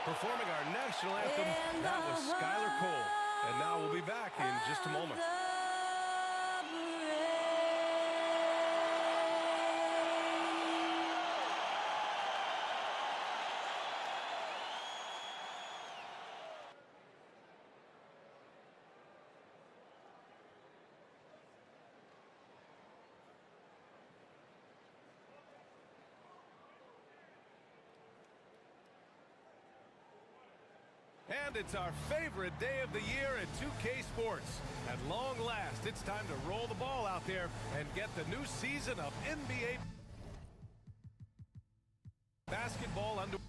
Performing our national anthem, that was Skylar Cole. And now we'll be back in just a moment. And it's our favorite day of the year at 2K Sports. At long last, it's time to roll the ball out there and get the new season of NBA basketball underway.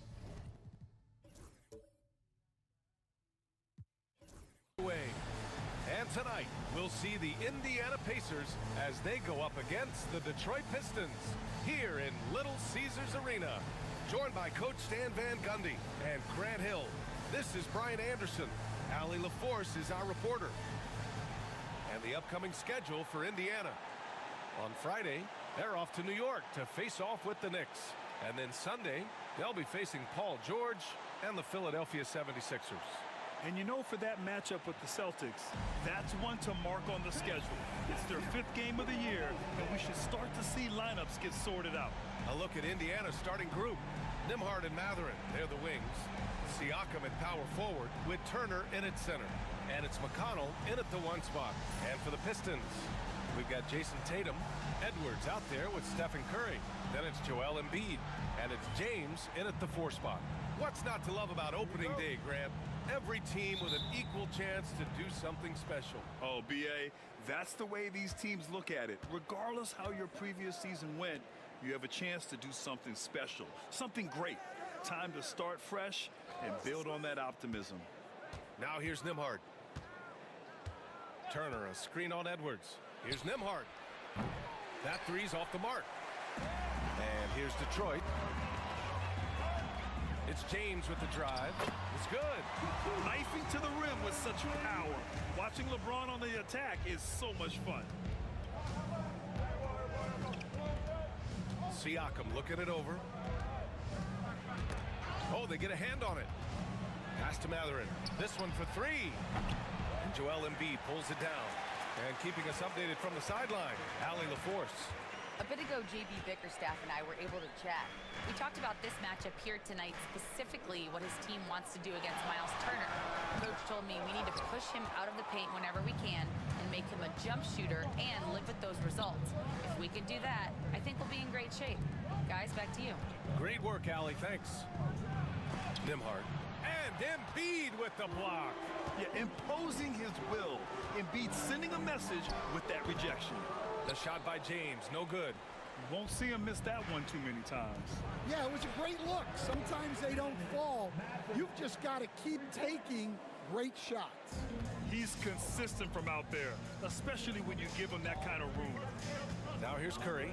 And tonight, we'll see the Indiana Pacers as they go up against the Detroit Pistons here in Little Caesars Arena. Joined by Coach Stan Van Gundy and Grant Hill. This is Brian Anderson. Allie LaForce is our reporter. And the upcoming schedule for Indiana. On Friday, they're off to New York to face off with the Knicks. And then Sunday, they'll be facing Paul George and the Philadelphia 76ers. And you know, for that matchup with the Celtics, that's one to mark on the schedule. It's their 5th game of the year, and we should start to see lineups get sorted out. A look at Indiana's starting group. Nembhard and Mathurin, they're the wings. Siakam at power forward with Turner in at center. And it's McConnell in at the 1 spot. And for the Pistons, we've got Jason Tatum, Edwards out there with Stephen Curry. Then it's Joel Embiid. And it's James in at the 4 spot. What's not to love about opening day, Grant? Every team with an equal chance to do something special. Oh, B.A., that's the way these teams look at it. Regardless how your previous season went, you have a chance to do something special, something great. Time to start fresh and build on that optimism. Now here's Nembhard. Turner, a screen on Edwards. Here's Nembhard. That three's off the mark. And here's Detroit. It's James with the drive. It's good. Knifing to the rim with such power. Watching LeBron on the attack is so much fun. Siakam looking it over. Oh, they get a hand on it. Pass to Mathurin. This one for 3. And Joel Embiid pulls it down. And keeping us updated from the sideline, Allie LaForce. A bit ago, JB Bickerstaff and I were able to chat. We talked about this matchup here tonight, specifically what his team wants to do against Miles Turner. Coach told me we need to push him out of the paint whenever we can and make him a jump shooter and live with those results. If we can do that, I think we'll be in great shape. Guys, back to you. Great work, Allie. Thanks. Nembhard. And Embiid with the block. Yeah, imposing his will. Embiid sending a message with that rejection. The shot by James, no good. You won't see him miss that one too many times. Yeah, it was a great look. Sometimes they don't fall. You've just got to keep taking great shots. He's consistent from out there, especially when you give him that kind of room. Now here's Curry.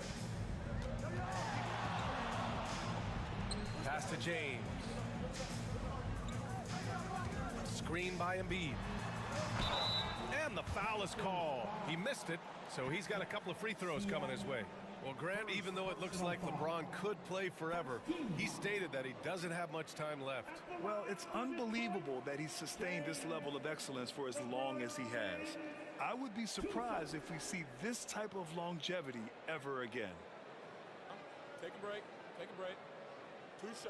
Pass to James. Screen by Embiid. And the foul is called. He missed it, so he's got a couple of free throws coming his way. Well, Grant, even though it looks like LeBron could play forever, he stated that he doesn't have much time left. Well, it's unbelievable that he's sustained this level of excellence for as long as he has. I would be surprised if we see this type of longevity ever again. Take a break. Take a break. 2 shots.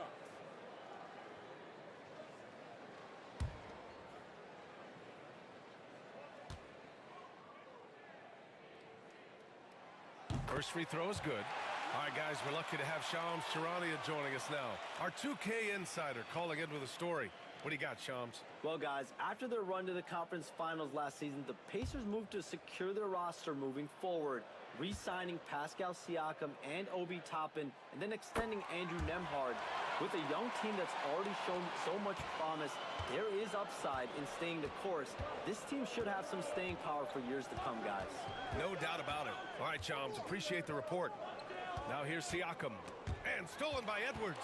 First free throw is good. All right, guys, we're lucky to have Shams Charania joining us now. Our 2K insider calling in with a story. What do you got, Shams? Well, guys, after their run to the conference finals last season, the Pacers moved to secure their roster moving forward, re-signing Pascal Siakam and Obi Toppin, and then extending Andrew Nembhard. With a young team that's already shown so much promise, there is upside in staying the course. This team should have some staying power for years to come, guys. No doubt about it. All right, Shams, appreciate the report. Now here's Siakam. And stolen by Edwards.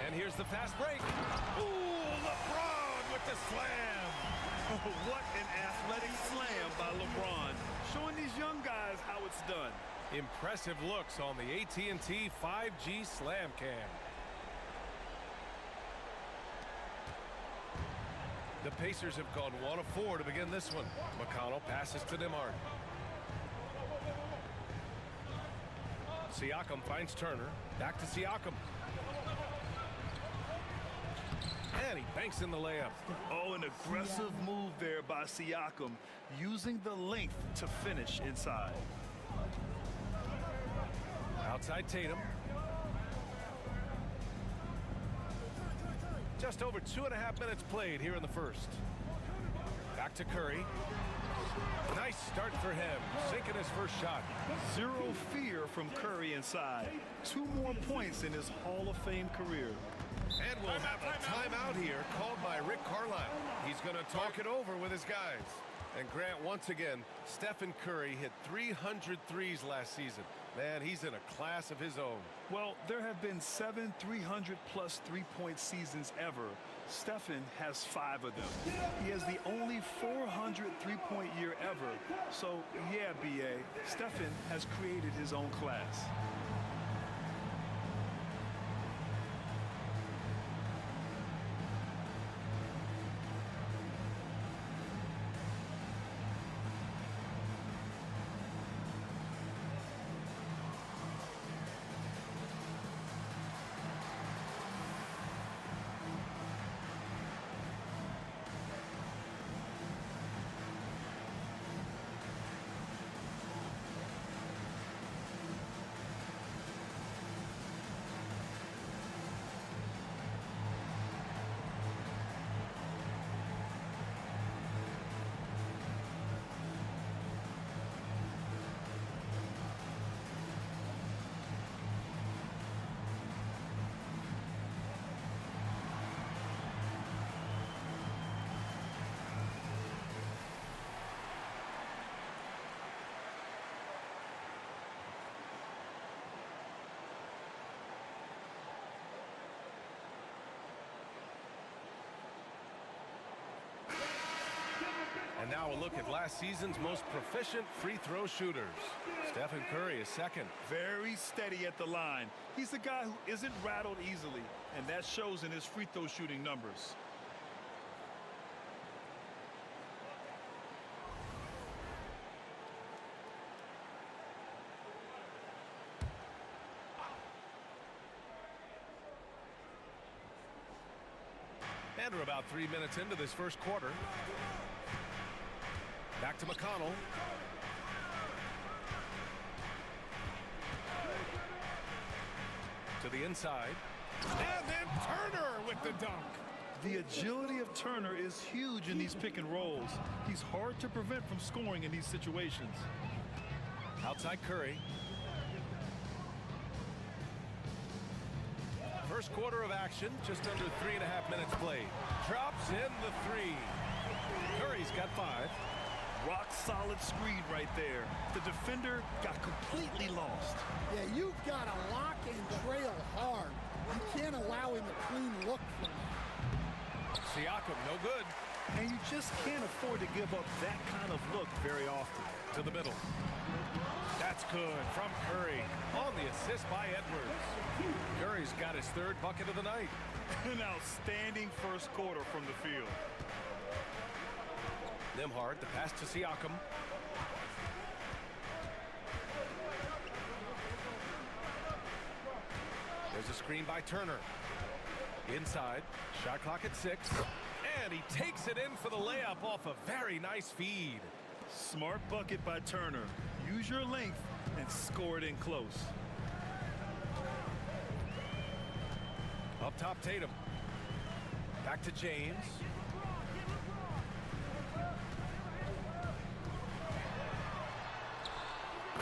And here's the fast break. Ooh, LeBron with the slam. What an athletic slam by LeBron. Showing these young guys how it's done. Impressive looks on the AT&T 5G Slam Cam. The Pacers have gone 1 of 4 to begin this one. McConnell passes to Nembhard. Siakam finds Turner. Back to Siakam. And he banks in the layup. Oh, an aggressive move there by Siakam, using the length to finish inside. Outside Tatum. Just over 2.5 minutes played here in the first. Back to Curry. Nice start for him, sinking his first shot. Zero fear from Curry inside. 2 more points in his Hall of Fame career. And we'll have a timeout here called by Rick Carlisle. He's going to talk it over with his guys. And Grant, once again, Stephen Curry hit 300 threes last season. Man, he's in a class of his own. Well, there have been 7 300-plus three-point seasons ever. Stephen has 5 of them. He has the only 400 three-point year ever. So, yeah, B.A., Stephen has created his own class. And now a look at last season's most proficient free throw shooters. Stephen Curry is second. Very steady at the line. He's a guy who isn't rattled easily, and that shows in his free throw shooting numbers. And we're about 3 minutes into this first quarter. Back to McConnell. To the inside. And then Turner with the dunk. The agility of Turner is huge in these pick and rolls. He's hard to prevent from scoring in these situations. Outside Curry. First quarter of action, just under 3.5 minutes played. Drops in the 3. Curry's got 5. Rock solid screen right there. The defender got completely lost. Yeah, you've got to lock and trail hard. You can't allow him a clean look from that. Siakam, no good. And you just can't afford to give up that kind of look very often. To the middle. That's good from Curry. On the assist by Edwards. Curry's got his 3rd bucket of the night. An outstanding first quarter from the field. Nembhard, the pass to Siakam. There's a screen by Turner. Inside, shot clock at 6. And he takes it in for the layup off a very nice feed. Smart bucket by Turner. Use your length and score it in close. Up top, Tatum. Back to James.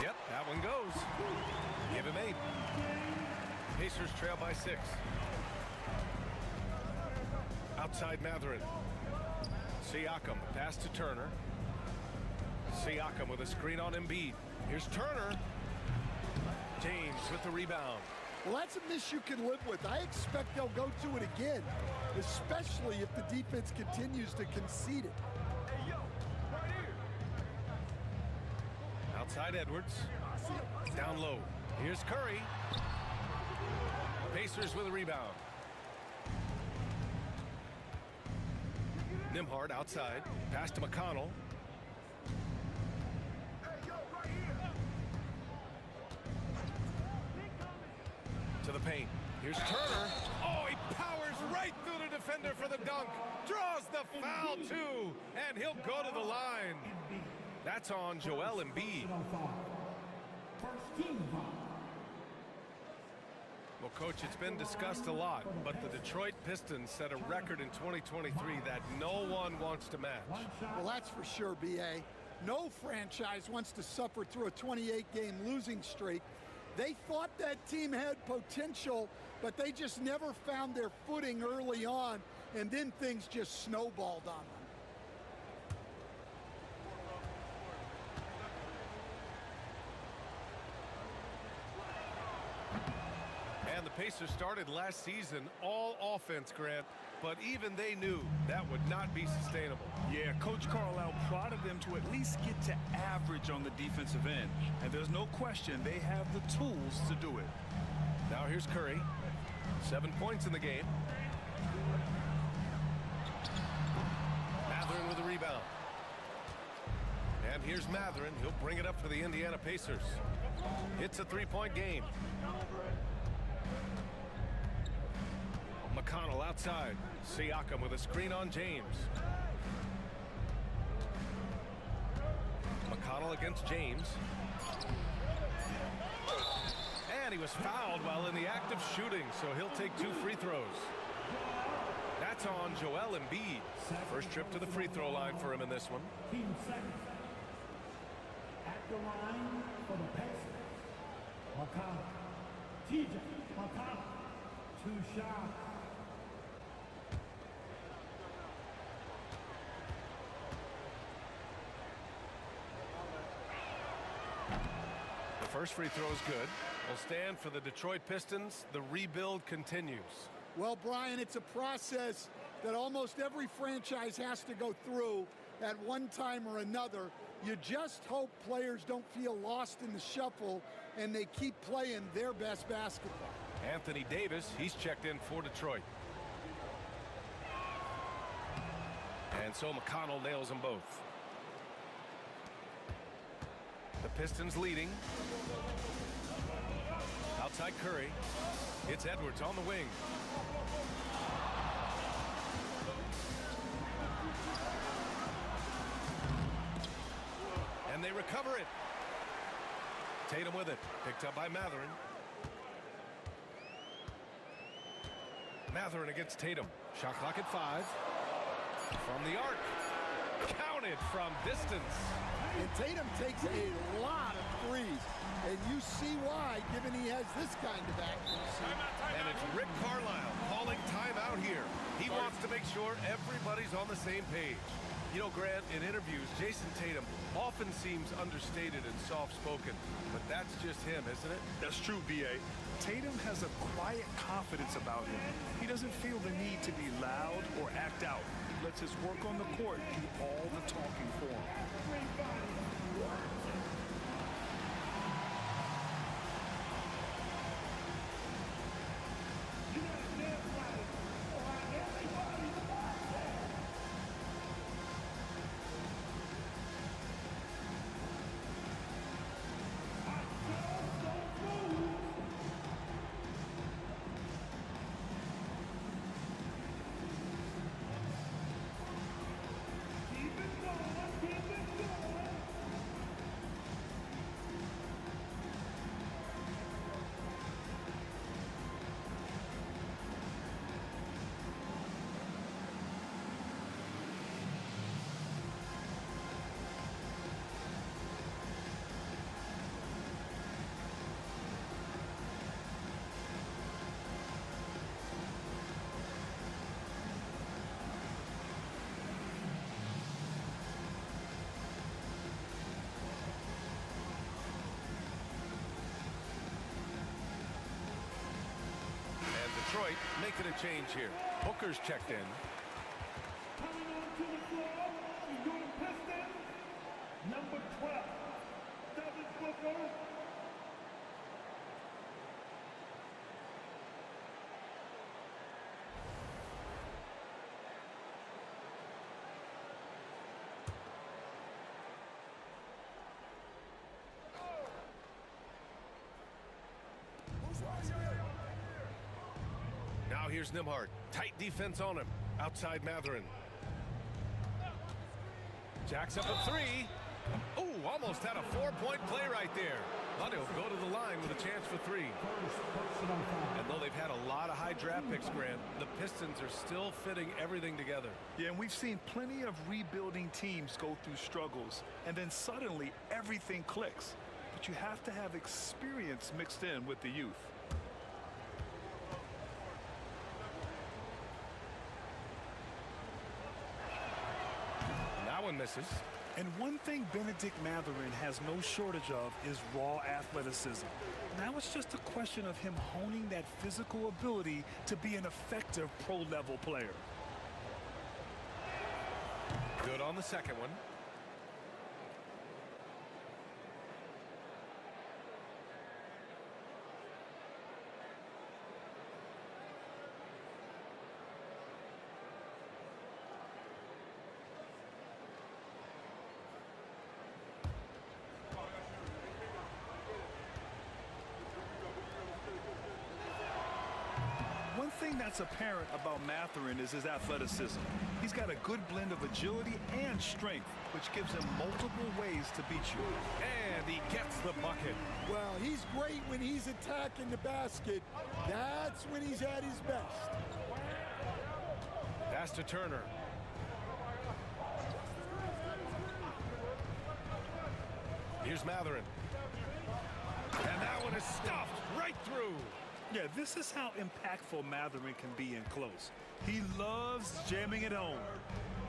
Yep, that one goes. Give him 8. Pacers trail by 6. Outside Matherin. Siakam, pass to Turner. Siakam with a screen on Embiid. Here's Turner. James with the rebound. Well, that's a miss you can live with. I expect they'll go to it again, especially if the defense continues to concede it. Outside Edwards. Down low. Here's Curry. Pacers with a rebound. Nembhard outside. Pass to McConnell. To the paint. Here's Turner. Oh, he powers right through the defender for the dunk. Draws the foul, too. And he'll go to the line. That's on Joel Embiid. Well, Coach, it's been discussed a lot, but the Detroit Pistons set a record in 2023 that no one wants to match. Well, that's for sure, B.A. No franchise wants to suffer through a 28-game losing streak. They thought that team had potential, but they just never found their footing early on, and then things just snowballed on them. And the Pacers started last season all offense, Grant, but even they knew that would not be sustainable. Yeah, Coach Carlisle prodded them to at least get to average on the defensive end. And there's no question they have the tools to do it. Now here's Curry. 7 points in the game. Mathurin with a rebound. And here's Mathurin. He'll bring it up for the Indiana Pacers. It's a three-point game. McConnell outside. Siakam with a screen on James. McConnell against James. And he was fouled while in the act of shooting, so he'll take 2 free throws. That's on Joel Embiid. First trip to the free throw line for him in this one. At the line for the Pacers, McConnell. TJ McConnell. 2 shots. The first free throw is good. Will stand for the Detroit Pistons. The rebuild continues. Well, Brian, it's a process that almost every franchise has to go through at one time or another. You just hope players don't feel lost in the shuffle and they keep playing their best basketball. Anthony Davis, he's checked in for Detroit. And so McConnell nails them both. The Pistons leading. Outside Curry. It's Edwards on the wing. And they recover it. Tatum with it. Picked up by Mathurin. Mathurin against Tatum. Shot clock at 5. From the arc. Counted from distance. And Tatum takes a lot of threes. And you see why, given he has this kind of accuracy. And it's Rick Carlisle calling timeout here. He wants to make sure everybody's on the same page. You know, Grant, in interviews, Jason Tatum often seems understated and soft-spoken. But that's just him, isn't it? That's true, B.A. Tatum has a quiet confidence about him. He doesn't feel the need to be loud or act out. He lets his work on the court do all the talking for him. Detroit making a change here. Booker's checked in. Coming onto the floor, the New Pistons, number 12, Devin Booker. here's Nembhard. Tight defense on him. Outside Mathurin. Jacks up a three. Oh, almost had a 4-point play right there. But he'll go to the line with a chance for three. And though they've had a lot of high draft picks, Grant, the Pistons are still fitting everything together. Yeah, and we've seen plenty of rebuilding teams go through struggles, and then suddenly everything clicks. But you have to have experience mixed in with the youth. That one misses. And one thing Benedict Mathurin has no shortage of is raw athleticism. Now it's just a question of him honing that physical ability to be an effective pro-level player. Good on the second one. One thing that's apparent about Mathurin is his athleticism. He's got a good blend of agility and strength, which gives him multiple ways to beat you. And he gets the bucket. Well, he's great when he's attacking the basket. That's when he's at his best. Pass to Turner. Here's Mathurin. And that one is stuffed right through. Yeah, this is how impactful Mathurin can be in close. He loves jamming it home.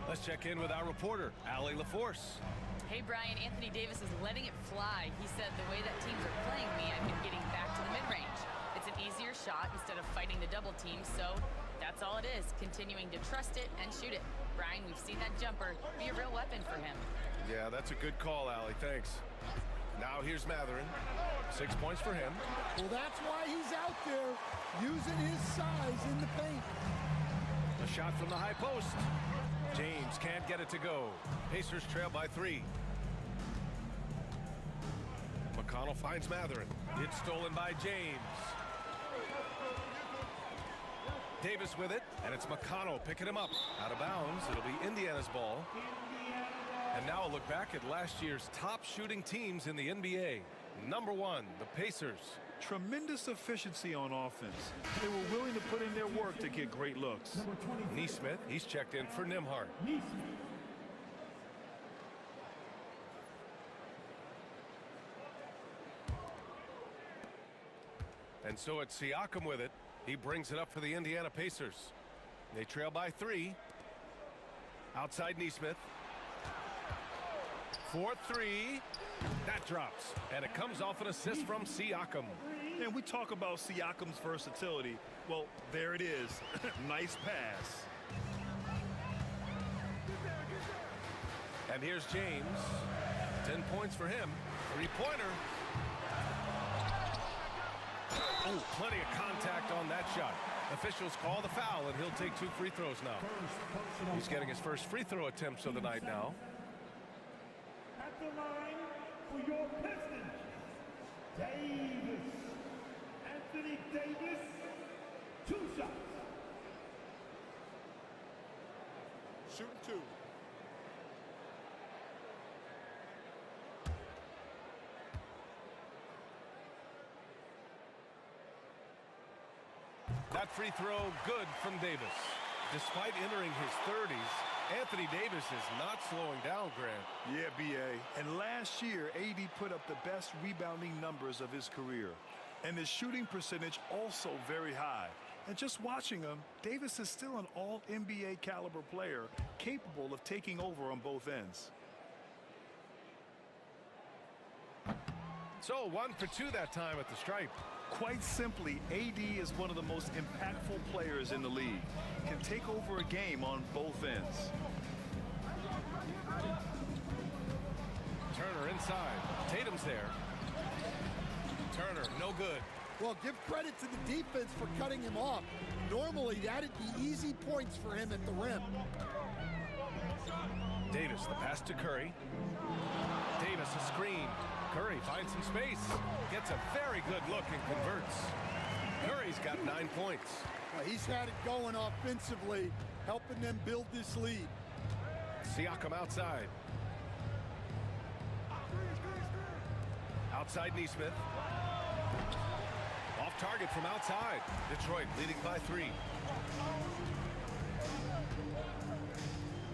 Let's check in with our reporter, Allie LaForce. Hey, Brian, Anthony Davis is letting it fly. He said, the way that teams are playing me, I've been getting back to the mid-range. It's an easier shot instead of fighting the double team, so that's all it is, continuing to trust it and shoot it. Brian, we've seen that jumper be a real weapon for him. Yeah, that's a good call, Allie. Thanks. Now here's Mathurin. 6 points for him. Well, that's why he's out there, using his size in the paint. A shot from the high post. James can't get it to go. Pacers trail by 3. McConnell finds Mathurin. It's stolen by James. Davis with it, and it's McConnell picking him up. Out of bounds, it'll be Indiana's ball. And now a look back at last year's top shooting teams in the NBA. Number 1, the Pacers. Tremendous efficiency on offense. They were willing to put in their work to get great looks. Neesmith, he's checked in for Nembhard. And so it's Siakam with it. He brings it up for the Indiana Pacers. They trail by 3. Outside Neesmith. 4-3. That drops. And it comes off an assist from Siakam. And we talk about Siakam's versatility. Well, there it is. Nice pass. And here's James. 10 points for him. 3-pointer. Oh, plenty of contact on that shot. Officials call the foul, and he'll take 2 free throws now. He's getting his first free throw attempts of the night now. At the line for your Pistons, Davis. Anthony Davis, 2 shots. Shooting 2. That free throw good from Davis. Despite entering his 30s, Anthony Davis is not slowing down, Grant. Yeah, B.A. And last year, A.D. put up the best rebounding numbers of his career. And his shooting percentage also very high. And just watching him, Davis is still an all-NBA caliber player, capable of taking over on both ends. So 1 for 2 that time at the stripe. Quite simply, A.D. is one of the most impactful players in the league. Can take over a game on both ends. Turner inside. Tatum's there. Turner, no good. Well, give credit to the defense for cutting him off. Normally, that'd be easy points for him at the rim. Davis, the pass to Curry. Davis, a screen. Curry finds some space. Gets a very good look and converts. Curry's got 9 points. He's had it going offensively, helping them build this lead. Siakam outside. Outside Neesmith. Off target from outside. Detroit leading by 3.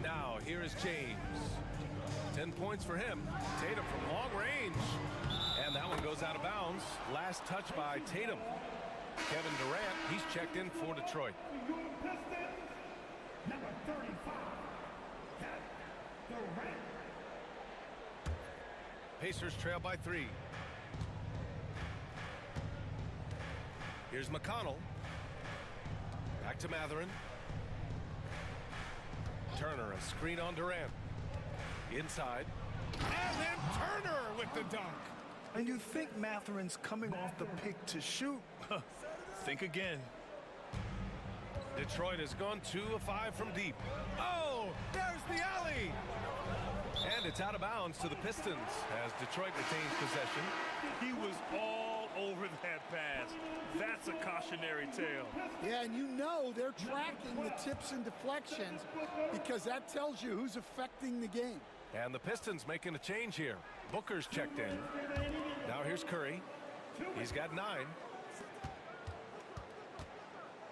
Now here is James. 10 points for him. Tatum from long range. And that one goes out of bounds. Last touch by Tatum. Kevin Durant, he's checked in for Detroit. Your Pistons, number 35, Kevin Durant. Pacers trail by 3. Here's McConnell. Back to Mathurin. Turner, a screen on Durant. Inside. And then Turner with the dunk. And you think Mathurin's coming off the pick to shoot? Think again. Detroit has gone 2 of 5 from deep. Oh, there's the alley. And it's out of bounds to the Pistons as Detroit retains possession. He was all over that pass. That's a cautionary tale. Yeah, and you know they're tracking the tips and deflections because that tells you who's affecting the game. And the Pistons making a change here. Booker's checked in. Now here's Curry. He's got 9.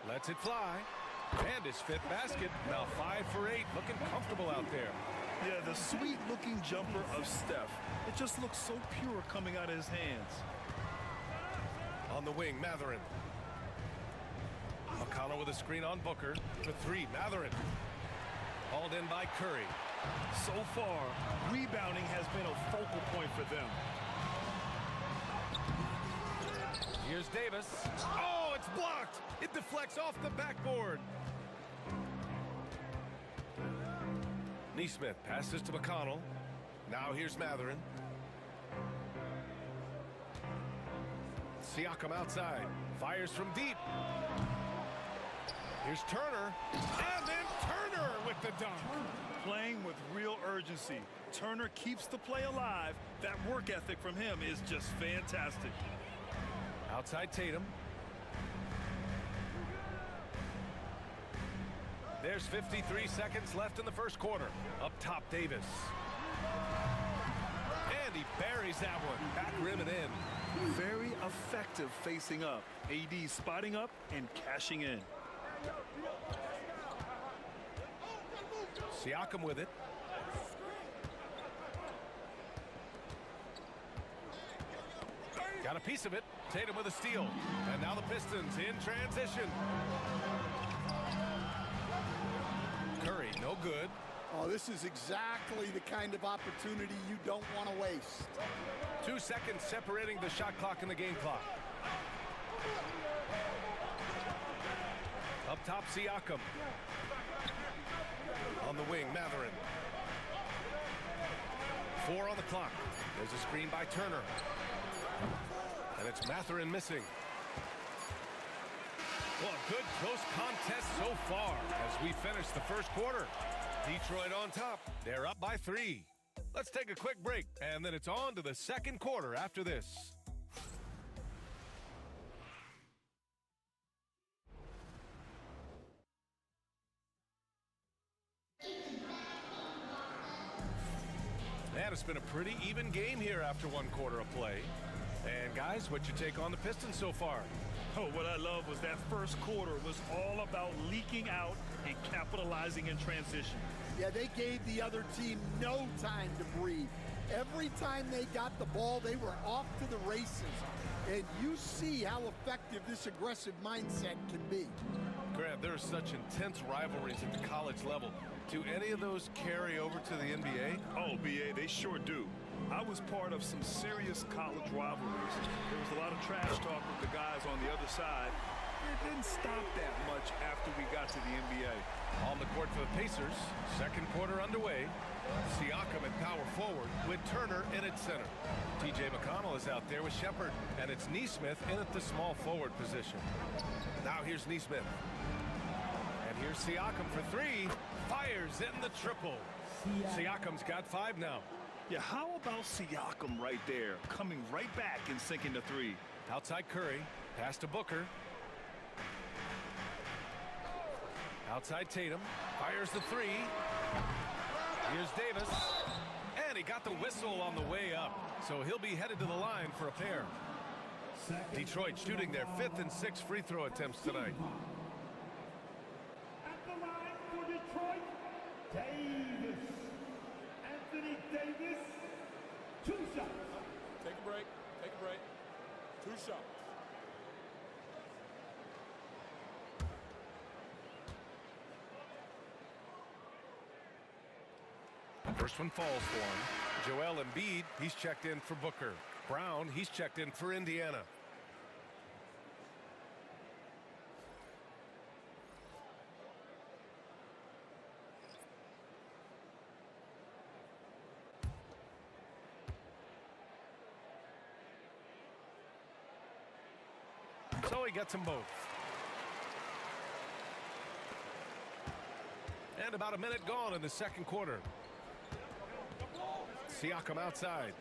Lets it fly. And his 5th basket. Now 5 for 8. Looking comfortable out there. Yeah, the sweet-looking jumper of Steph. It just looks so pure coming out of his hands. On the wing, Mathurin. McConnell with a screen on Booker. For 3, Mathurin. Hauled in by Curry. So far, rebounding has been a focal point for them. Here's Davis. Oh, it's blocked. It deflects off the backboard. Neesmith passes to McConnell. Now here's Mathurin. Siakam outside. Fires from deep. Here's Turner. And then Turner with the dunk. Playing with real urgency. Turner keeps the play alive. That work ethic from him is just fantastic. Outside Tatum. There's 53 seconds left in the first quarter. Up top, Davis. And he buries that one. Back rim and in. Very effective facing up. AD spotting up and cashing in. Siakam with it. Got a piece of it. Tatum with a steal. And now the Pistons in transition. Curry, no good. Oh, this is exactly the kind of opportunity you don't want to waste. 2 seconds separating the shot clock and the game clock. Up top, Siakam. On the wing, Mathurin. 4 on the clock. There's a screen by Turner. And it's Mathurin missing. Well, a good close contest so far as we finish the first quarter. Detroit on top. They're up by 3. Let's take a quick break, and then it's on to the second quarter after this. Man, it's been a pretty even game here after 1 quarter of play. And guys, what's your take on the Pistons so far? Oh, what I love was that first quarter was all about leaking out and capitalizing in transition. Yeah, they gave the other team no time to breathe. Every time they got the ball, they were off to the races. And you see how effective this aggressive mindset can be. Grant, there are such intense rivalries at the college level. Do any of those carry over to the NBA? Oh, BA, they sure do. I was part of some serious college rivalries. There was a lot of trash talk with the guys on the other side. It didn't stop that much after we got to the NBA. On the court for the Pacers, second quarter underway. Siakam at power forward with Turner in at center. TJ McConnell is out there with Shepard, and it's Neesmith in at the small forward position. Now here's Neesmith. And here's Siakam for 3. Fires in the triple. Siakam's got 5 now. Yeah, how about Siakam right there, coming right back and sinking the 3? Outside Curry, pass to Booker. Outside Tatum. Fires the three. Here's Davis. And he got the whistle on the way up. So he'll be headed to the line for a pair. Detroit shooting their 5th and 6th free throw attempts tonight. At the line for Detroit, Davis. Anthony Davis, 2 shots. Take a break. Take a break. 2 shots. First one falls for him. Joel Embiid, he's checked in for Booker. Brown, he's checked in for Indiana. So he gets them both. And about a minute gone in the second quarter. Siakam outside.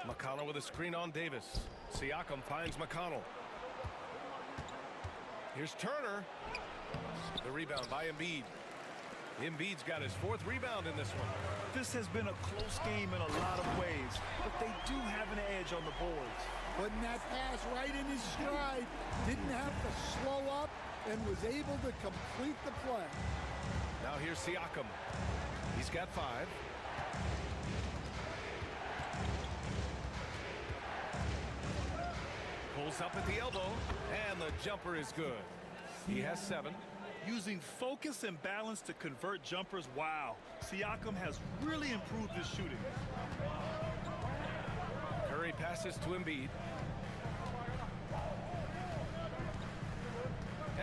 McConnell with a screen on Davis. Siakam finds McConnell. Here's Turner. The rebound by Embiid. Embiid's got his 4th rebound in this one. This has been a close game in a lot of ways, but they do have an edge on the boards. Putting that pass right in his stride. Didn't have to slow up and was able to complete the play. Now here's Siakam. He's got 5. Pulls up at the elbow, and the jumper is good. He has 7. Using focus and balance to convert jumpers, wow. Siakam has really improved his shooting. Curry passes to Embiid.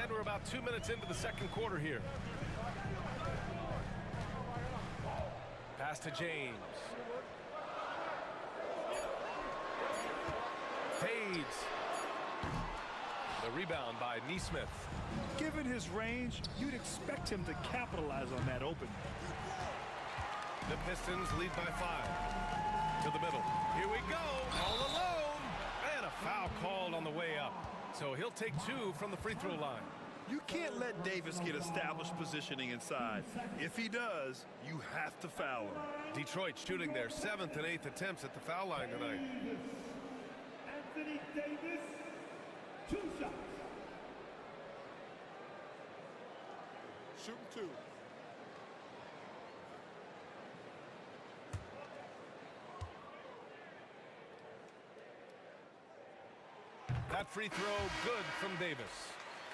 And we're about 2 minutes into the second quarter here. Pass to James. Fades. The rebound by Nesmith. Given his range, you'd expect him to capitalize on that opening. The Pistons lead by 5. To the middle. Here we go. All alone. And a foul called on the way up. So he'll take 2 from the free throw line. You can't let Davis get established positioning inside. If he does, you have to foul him. Detroit shooting their 7th and 8th attempts at the foul line tonight. Anthony Davis, 2 shots. Shooting 2. That free throw good from Davis.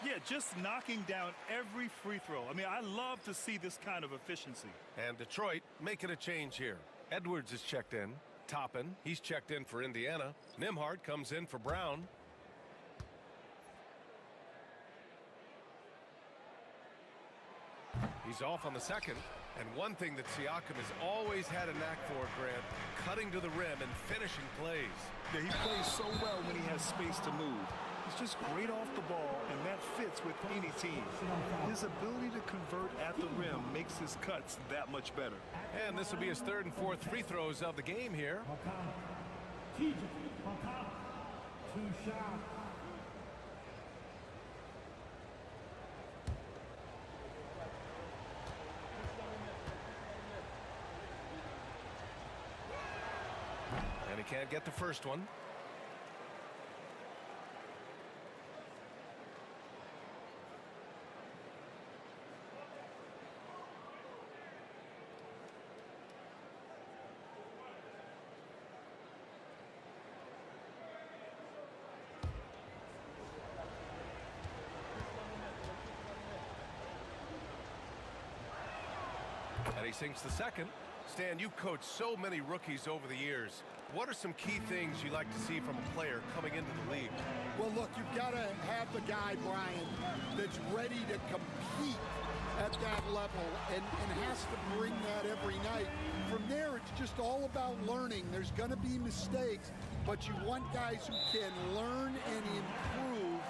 Yeah, just knocking down every free throw. I mean, I love to see this kind of efficiency. And Detroit making a change here. Edwards is checked in. Toppin, he's checked in for Indiana. Nembhard comes in for Brown. He's off on the second. And one thing that Siakam has always had a knack for, Grant, cutting to the rim and finishing plays. Yeah, he plays so well when he has space to move. He's just great off the ball, and that fits with any team. His ability to convert at the rim makes his cuts that much better. And this will be his 3rd and 4th free throws of the game here. TJ McConnell, 2 shots. And he can't get the first one. And he sinks the second. Stan, you've coached so many rookies over the years. What are some key things you like to see from a player coming into the league? Well, look, you've got to have the guy, Brian, that's ready to compete at that level and has to bring that every night. From there, it's just all about learning. There's going to be mistakes, but you want guys who can learn and improve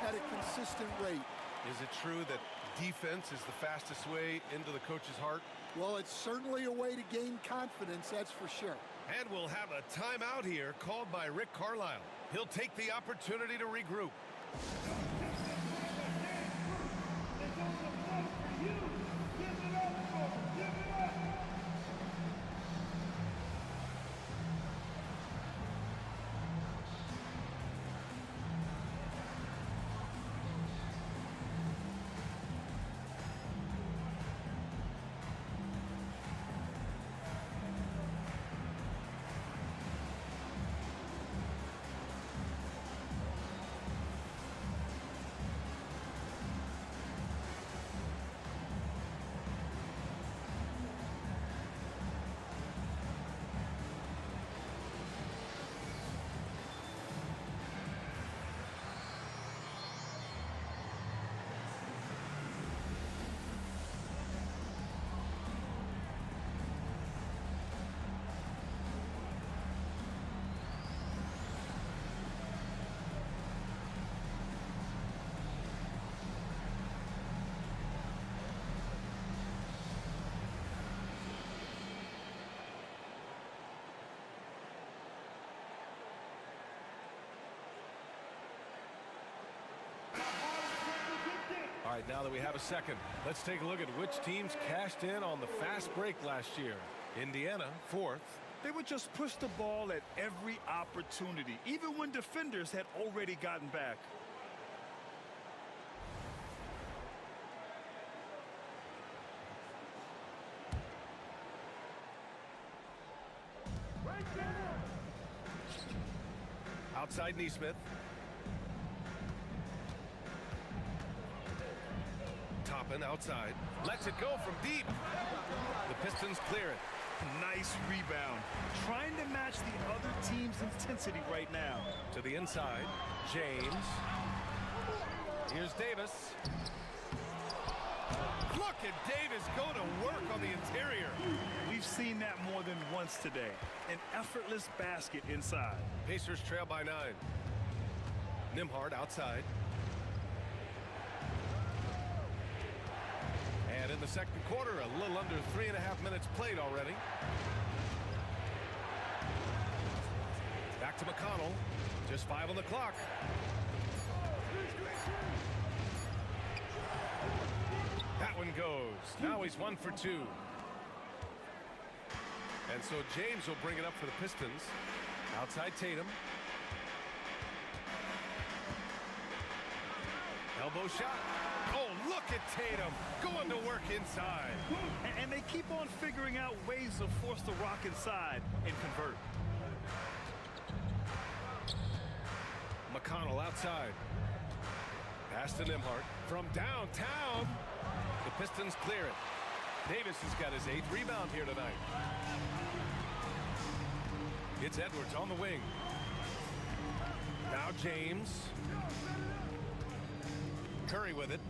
at a consistent rate. Is it true that defense is the fastest way into the coach's heart? Well, it's certainly a way to gain confidence, that's for sure. And we'll have a timeout here called by Rick Carlisle. He'll take the opportunity to regroup. You give it up for, give it up. All right, now that we have a second, let's take a look at which teams cashed in on the fast break last year. Indiana, 4th. They would just push the ball at every opportunity, even when defenders had already gotten back. Outside Neesmith. Toppin outside. Lets it go from deep. The Pistons clear it. Nice rebound. Trying to match the other team's intensity right now. To the inside. James. Here's Davis. Look at Davis go to work on the interior. We've seen that more than once today. An effortless basket inside. Pacers trail by 9. Nembhard outside. And in the second quarter, a little under 3.5 minutes played already. Back to McConnell. Just 5 on the clock. That one goes. Now he's 1 for 2. And so James will bring it up for the Pistons. Outside Tatum. Elbow shot. Oh, look at Tatum going to work inside. And they keep on figuring out ways to force the rock inside and convert. McConnell outside. Pass to Nembhard from downtown. The Pistons clear it. Davis has got his 8th rebound here tonight. It's Edwards on the wing. Now James. Curry with it.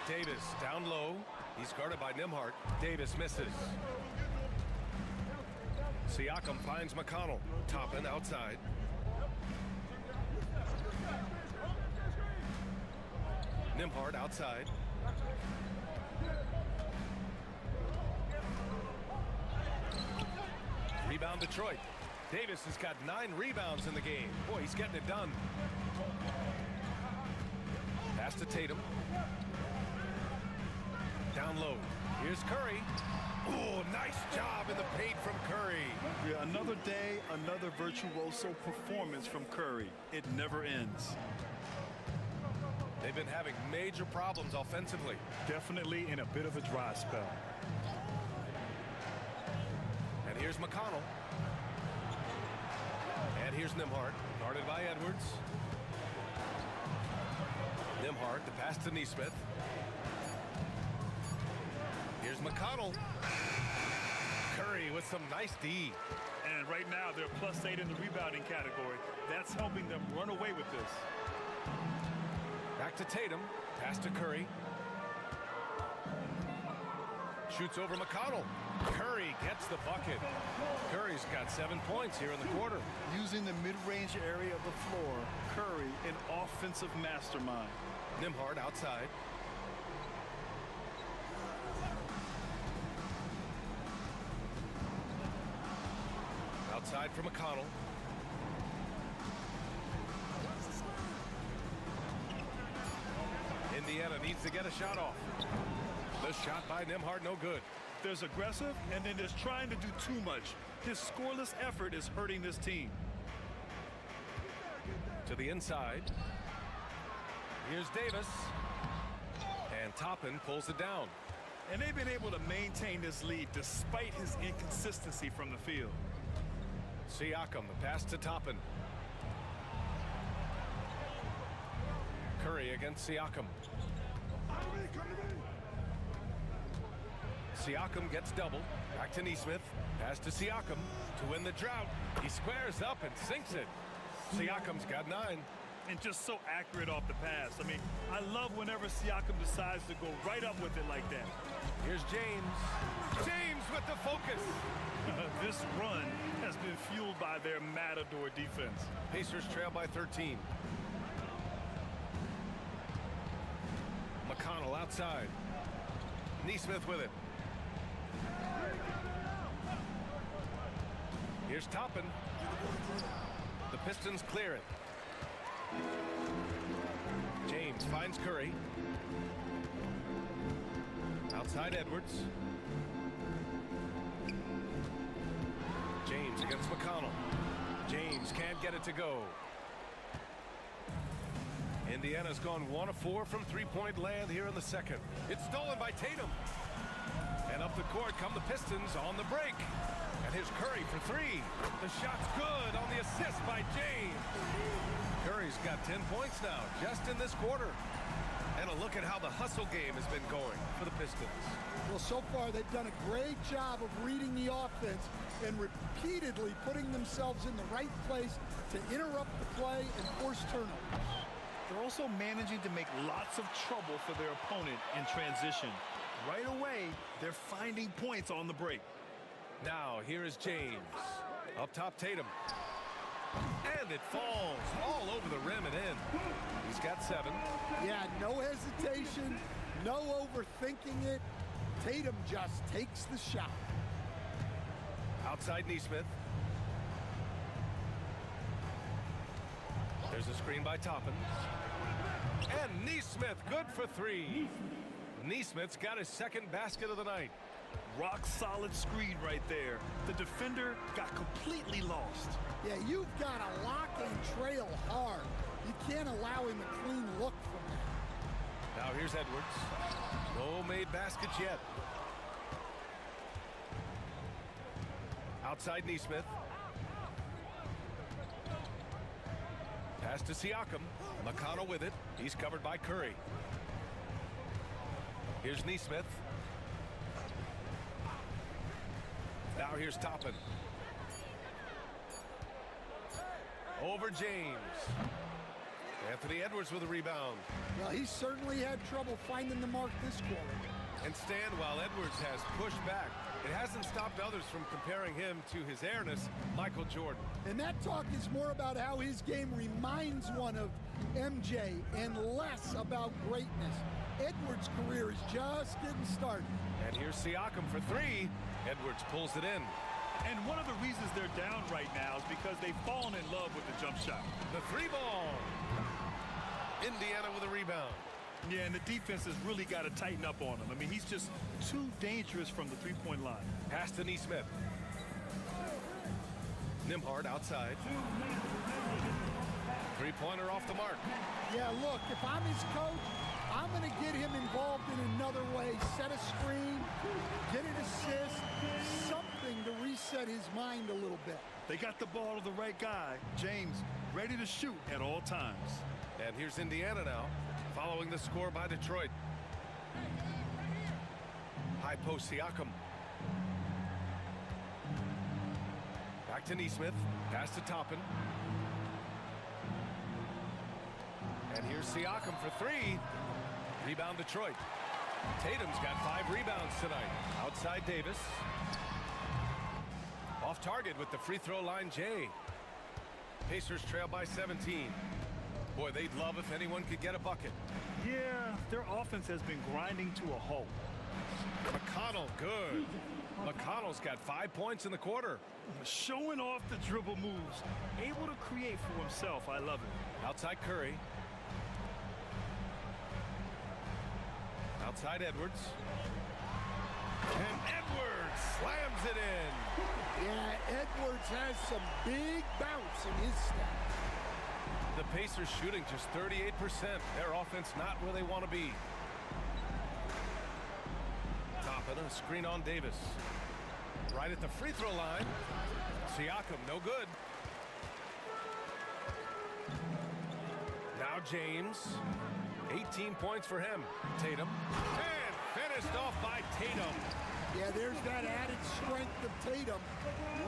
Davis down low. He's guarded by Nembhard. Davis misses. Siakam finds McConnell. Toppin outside. Nembhard outside. Rebound Detroit. Davis has got 9 rebounds in the game. Boy, he's getting it done. Pass to Tatum. Down low. Here's Curry. Oh, nice job in the paint from Curry. Yeah, another day, another virtuoso performance from Curry. It never ends. They've been having major problems offensively. Definitely in a bit of a dry spell. And here's McConnell. And here's Nembhard, guarded by Edwards. Nembhard, the pass to Neesmith. Here's McConnell. Curry with some nice D. And right now, they're +8 in the rebounding category. That's helping them run away with this. Back to Tatum. Pass to Curry. Shoots over McConnell. Curry gets the bucket. Curry's got 7 points here in the quarter. Using the mid-range area of the floor, Curry, an offensive mastermind. Nembhard outside. Outside for McConnell. Indiana needs to get a shot off. The shot by Nembhard, no good. There's aggressive, and then there's trying to do too much. His scoreless effort is hurting this team. To the inside. Here's Davis. And Toppin pulls it down. And they've been able to maintain this lead despite his inconsistency from the field. Siakam, the pass to Toppin. Curry against Siakam. Siakam gets double. Back to Nesmith. Pass to Siakam to win the drought. He squares up and sinks it. Siakam's got 9. And just so accurate off the pass. I mean, I love whenever Siakam decides to go right up with it like that. Here's James. James with the focus. This run has been fueled by their matador defense. Pacers trail by 13. McConnell outside. Nesmith with it. Here's Toppin. The Pistons clear it. James finds Curry. Outside Edwards. James against McConnell. James can't get it to go. Indiana's gone 1 of 4 from three-point land here in the second. It's stolen by Tatum. And up the court come the Pistons on the break. And here's Curry for 3. The shot's good on the assist by James. Curry's got 10 points now, just in this quarter. And a look at how the hustle game has been going for the Pistons. Well, so far they've done a great job of reading the offense and repeatedly putting themselves in the right place to interrupt the play and force turnovers. They're also managing to make lots of trouble for their opponent in transition. Right away, they're finding points on the break. Now, here is James. Up top, Tatum. And it falls all over the rim and in. He's got 7. Yeah, no hesitation, no overthinking it. Tatum just takes the shot. Outside Nesmith. There's a screen by Toppin. And Nesmith, good for 3. Nesmith's got his second basket of the night. Rock solid screen right there. The defender got completely lost. Yeah, you've got to lock and trail hard. You can't allow him a clean look from that. Now here's Edwards. No made baskets yet. Outside Nesmith. Pass to Siakam. McConnell with it. He's covered by Curry. Here's Nesmith. Now here's Toppin. Over James. Anthony Edwards with a rebound. Well, he certainly had trouble finding the mark this quarter. And stand while Edwards has pushed back. It hasn't stopped others from comparing him to his airness, Michael Jordan. And that talk is more about how his game reminds one of MJ and less about greatness. Edwards' career is just getting started. And here's Siakam for 3. Edwards pulls it in. And one of the reasons they're down right now is because they've fallen in love with the jump shot. The 3-ball. Indiana with a rebound. Yeah, and the defense has really got to tighten up on him. I mean, he's just too dangerous from the three-point line. Pass to Nesmith. Nembhard outside. 3-pointer off the mark. Yeah, look, if I'm his coach, I'm going to get him involved in another way. Set a screen, get an assist, something to reset his mind a little bit. They got the ball to the right guy, James, ready to shoot at all times. And here's Indiana now, following the score by Detroit. High post Siakam. Back to Nesmith. Pass to Toppin. And here's Siakam for 3. Rebound Detroit. Tatum's got 5 rebounds tonight. Outside Davis. Off target with the free throw line, Jay. Pacers trail by 17. Boy, they'd love if anyone could get a bucket. Yeah, their offense has been grinding to a halt. McConnell, good. McConnell's got 5 points in the quarter. Showing off the dribble moves. Able to create for himself. I love it. Outside Curry. Outside Edwards. And Edwards slams it in. Yeah, Edwards has some big bounce in his step. The Pacers shooting just 38%. Their offense not where they want to be. Toppin, a screen on Davis. Right at the free throw line. Siakam, no good. Now James. 18 points for him. Tatum. And finished off by Tatum. Yeah, there's that added strength of Tatum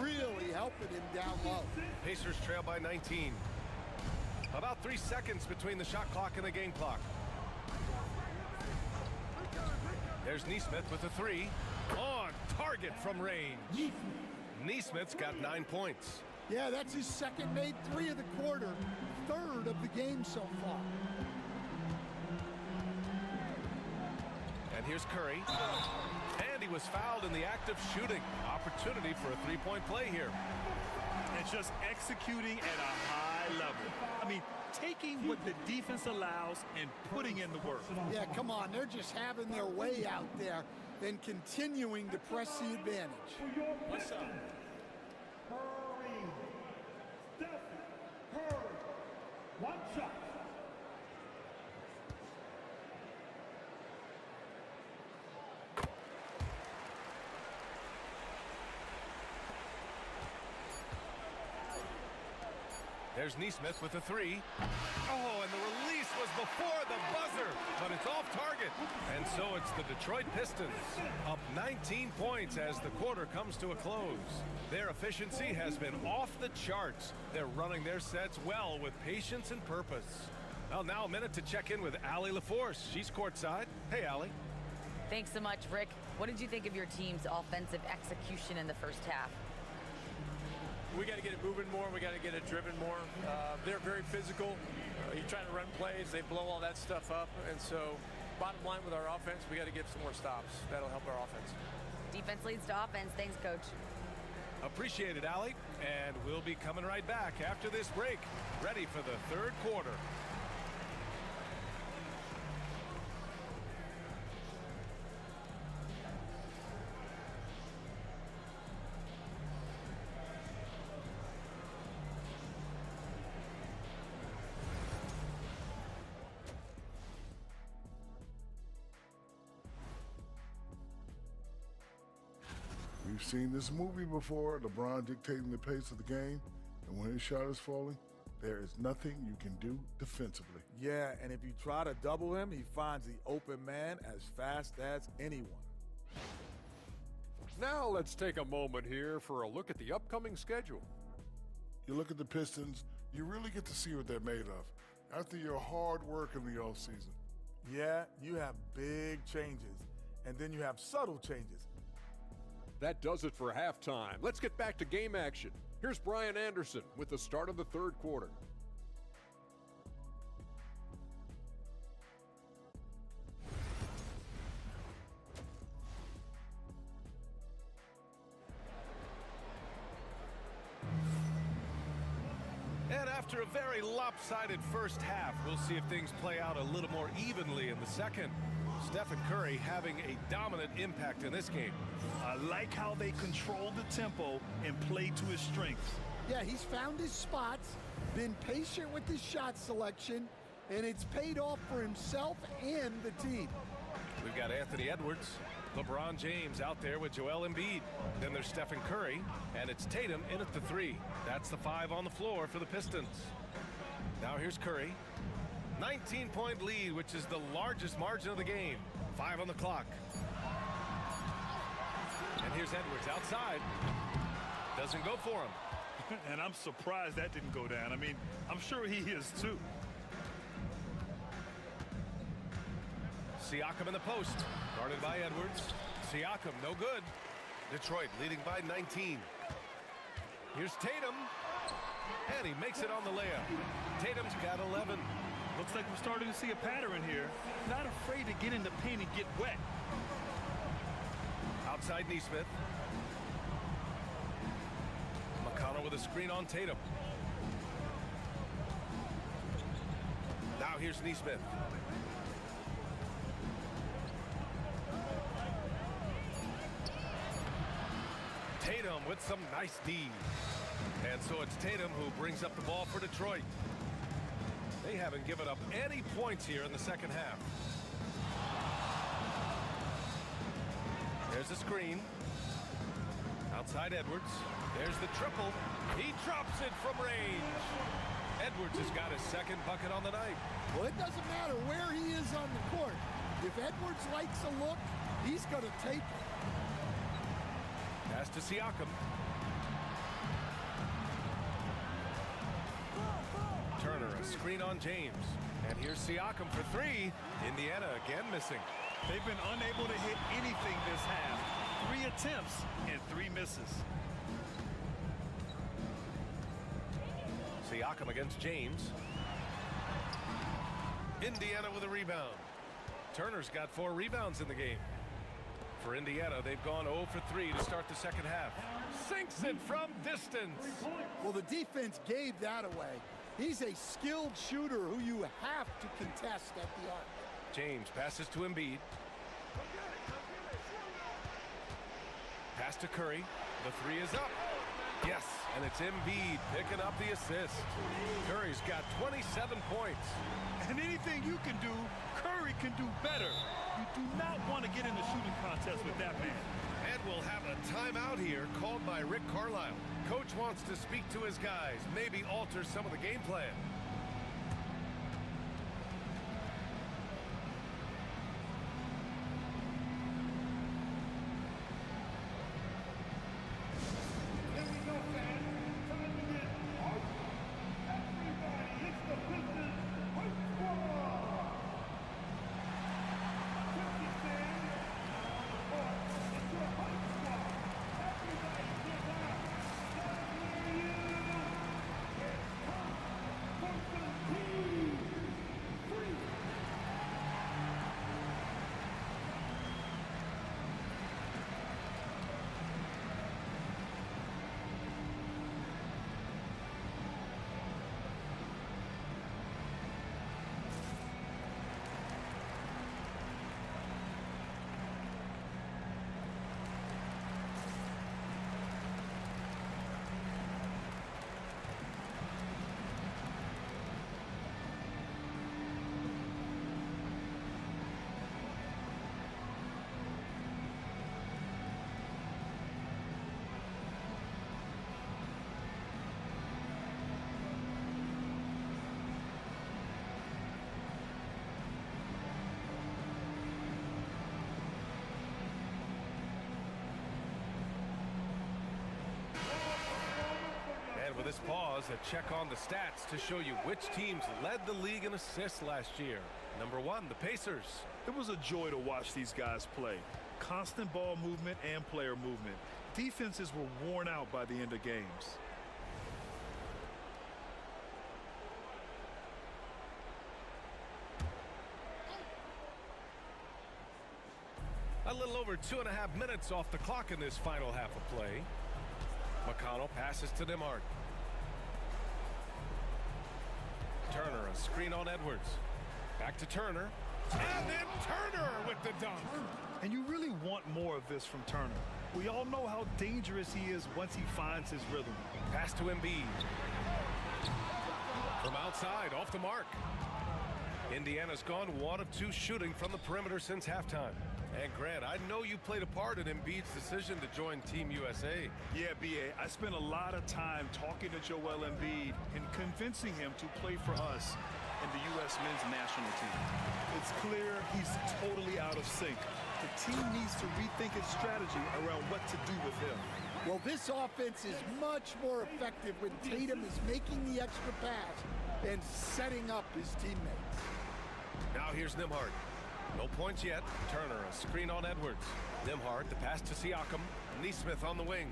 really helping him down low. Pacers trail by 19. About 3 seconds between the shot clock and the game clock. There's Nesmith with a three. On target from range. Nesmith's got 9 points. Yeah, that's his second made three of the quarter, third of the game so far. And here's Curry. And he was fouled in the act of shooting. Opportunity for a three-point play here. And just executing at a high level. I mean, taking what the defense allows and putting in the work. Yeah, come on. They're just having their way out there and continuing to press the advantage. What's up? Curry. Stephen Curry. One shot. There's Nesmith with a three. Oh, and the release was before the buzzer, but it's off target. And so it's the Detroit Pistons up 19 points as the quarter comes to a close. Their efficiency has been off the charts. They're running their sets well with patience and purpose. Well, now a minute to check in with Allie LaForce. She's courtside. Hey, Allie. Thanks so much, Rick. What did you think of your team's offensive execution in the first half? We got to get it moving more. We got to get it driven more. They're very physical. You're trying to run plays. They blow all that stuff up. And so bottom line with our offense, we got to get some more stops. That'll help our offense. Defense leads to offense. Thanks, Coach. Appreciate it, Allie. And we'll be coming right back after this break, ready for the third quarter. We've seen this movie before, LeBron dictating the pace of the game, and when his shot is falling, there is nothing you can do defensively. Yeah, and if you try to double him, he finds the open man as fast as anyone. Now let's take a moment here for a look at the upcoming schedule. You look at the Pistons, you really get to see what they're made of after your hard work in the offseason. Yeah, you have big changes, and then you have subtle changes. That does it for halftime. Let's get back to game action. Here's Brian Anderson with the start of the third quarter. And after a very lopsided first half, we'll see if things play out a little more evenly in the second. Stephen Curry having a dominant impact in this game. I like how they control the tempo and play to his strengths. Yeah, he's found his spots, been patient with his shot selection, and it's paid off for himself and the team. We've got Anthony Edwards, LeBron James out there with Joel Embiid. Then there's Stephen Curry, and it's Tatum in at the three. That's the 5 on the floor for the Pistons. Now here's Curry. 19-point lead, which is the largest margin of the game. 5 on the clock. And here's Edwards outside. Doesn't go for him. And I'm surprised that didn't go down. I mean, I'm sure he is too. Siakam in the post. Guarded by Edwards. Siakam, no good. Detroit leading by 19. Here's Tatum. And he makes it on the layup. Tatum's got 11. Looks like we're starting to see a pattern here. Not afraid to get in the paint and get wet. Outside Nesmith. McConnell with a screen on Tatum. Now here's Nesmith. Tatum with some nice D. And so it's Tatum who brings up the ball for Detroit. They haven't given up any points here in the second half. There's a screen. Outside Edwards. There's the triple. He drops it from range. Edwards has got his second bucket on the night. Well, it doesn't matter where he is on the court. If Edwards likes a look, he's going to take it. Pass to Siakam. Turner, a screen on James. And here's Siakam for three. Indiana again missing. They've been unable to hit anything this half. 3 attempts and 3 misses. Siakam against James. Indiana with a rebound. Turner's got 4 rebounds in the game. For Indiana, they've gone 0 for 3 to start the second half. Sinks it from distance. Well, the defense gave that away. He's a skilled shooter who you have to contest at the arc. James passes to Embiid. Pass to Curry. The 3 is up. Yes, and it's Embiid picking up the assist. Curry's got 27 points. And anything you can do, Curry can do better. You do not want to get in the shooting contest with that man. And we'll have a timeout here called by Rick Carlisle. Coach wants to speak to his guys, maybe alter some of the game plan. With this pause, a check on the stats to show you which teams led the league in assists last year. Number 1, the Pacers. It was a joy to watch these guys play. Constant ball movement and player movement. Defenses were worn out by the end of games. A little over 2.5 minutes off the clock in this final half of play. McConnell passes to Nembhard. Turner, a screen on Edwards. Back to Turner. And then Turner with the dunk. And you really want more of this from Turner. We all know how dangerous he is once he finds his rhythm. Pass to Embiid. From outside, off the mark. Indiana's gone 1 of 2 shooting from the perimeter since halftime. And Grant, I know you played a part in Embiid's decision to join Team USA. Yeah, B.A., I spent a lot of time talking to Joel Embiid and convincing him to play for us in the U.S. men's national team. It's clear he's totally out of sync. The team needs to rethink its strategy around what to do with him. Well, this offense is much more effective when Tatum is making the extra pass and setting up his teammates. Now here's Nembhard. No points yet. Turner, a screen on Edwards. Nembhard, the pass to Siakam. Nesmith on the wing.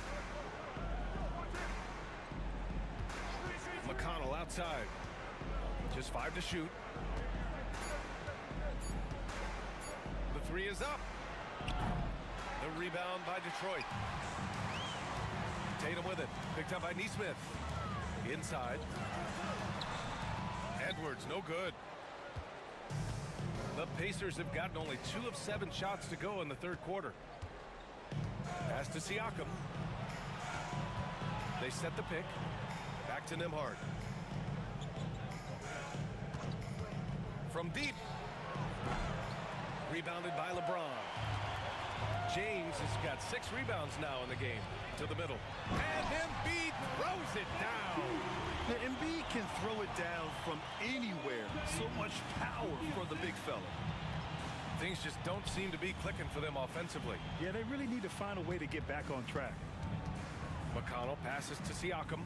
McConnell outside. Just 5 to shoot. The 3 is up. The rebound by Detroit. Tatum with it. Picked up by Nesmith. Inside. Edwards, no good. The Pacers have gotten only 2 of 7 shots to go in the third quarter. Pass to Siakam. They set the pick. Back to Nembhard. From deep. Rebounded by LeBron. James has got 6 rebounds now in the game. To the middle. And Embiid throws it down. Now, Embiid can throw it down from anywhere. So much power for the big fella. Things just don't seem to be clicking for them offensively. Yeah, they really need to find a way to get back on track. McConnell passes to Siakam.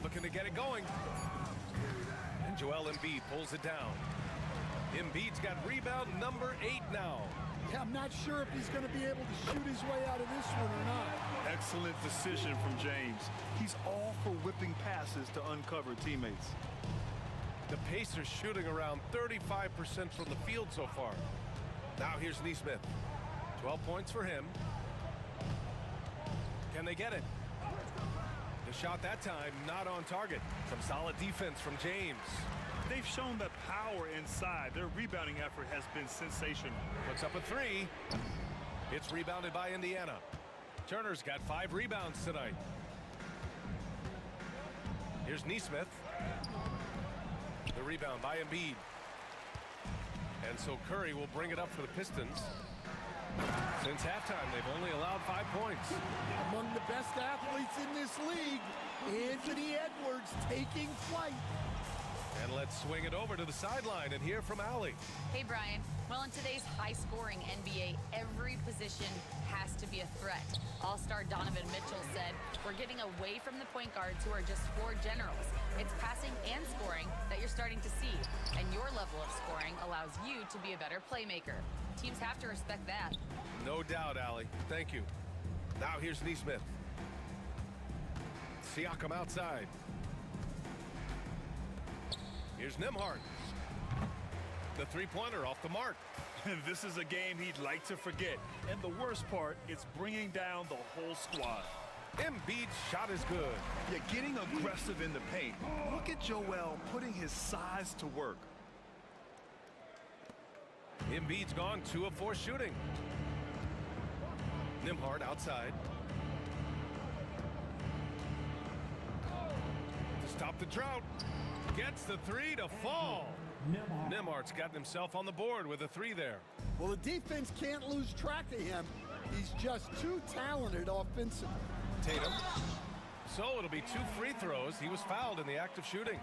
Looking to get it going. And Joel Embiid pulls it down. Embiid's got rebound number 8 now. Yeah, I'm not sure if he's going to be able to shoot his way out of this one or not. Excellent decision from James. He's all for whipping passes to uncover teammates. The Pacers shooting around 35% from the field so far. Now here's Nesmith. 12 points for him. Can they get it? The shot that time not on target. Some solid defense from James. They've shown the power inside. Their rebounding effort has been sensational. Puts up a 3. It's rebounded by Indiana. Turner's got 5 rebounds tonight. Here's Nesmith. The rebound by Embiid. And so Curry will bring it up for the Pistons. Since halftime, they've only allowed 5 points. Among the best athletes in this league, Anthony Edwards taking flight. And let's swing it over to the sideline and hear from Allie. Hey, Brian. Well, in today's high-scoring NBA, every position has to be a threat. All-star Donovan Mitchell said, "We're getting away from the point guards who are just floor generals. It's passing and scoring that you're starting to see, and your level of scoring allows you to be a better playmaker. Teams have to respect that." No doubt, Allie. Thank you. Now here's Nesmith. Siakam outside. Here's Nembhard. The three-pointer off the mark. This is a game he'd like to forget. And the worst part, it's bringing down the whole squad. Embiid's shot is good. Yeah, getting aggressive in the paint. Look at Joel putting his size to work. Embiid's gone 2 of 4 shooting. Nembhard outside. To stop the drought. Gets the 3 to fall. Nembhard's gotten himself on the board with a 3 there. Well, the defense can't lose track of him. He's just too talented offensively. Tatum. So it'll be 2 free throws. He was fouled in the act of shooting.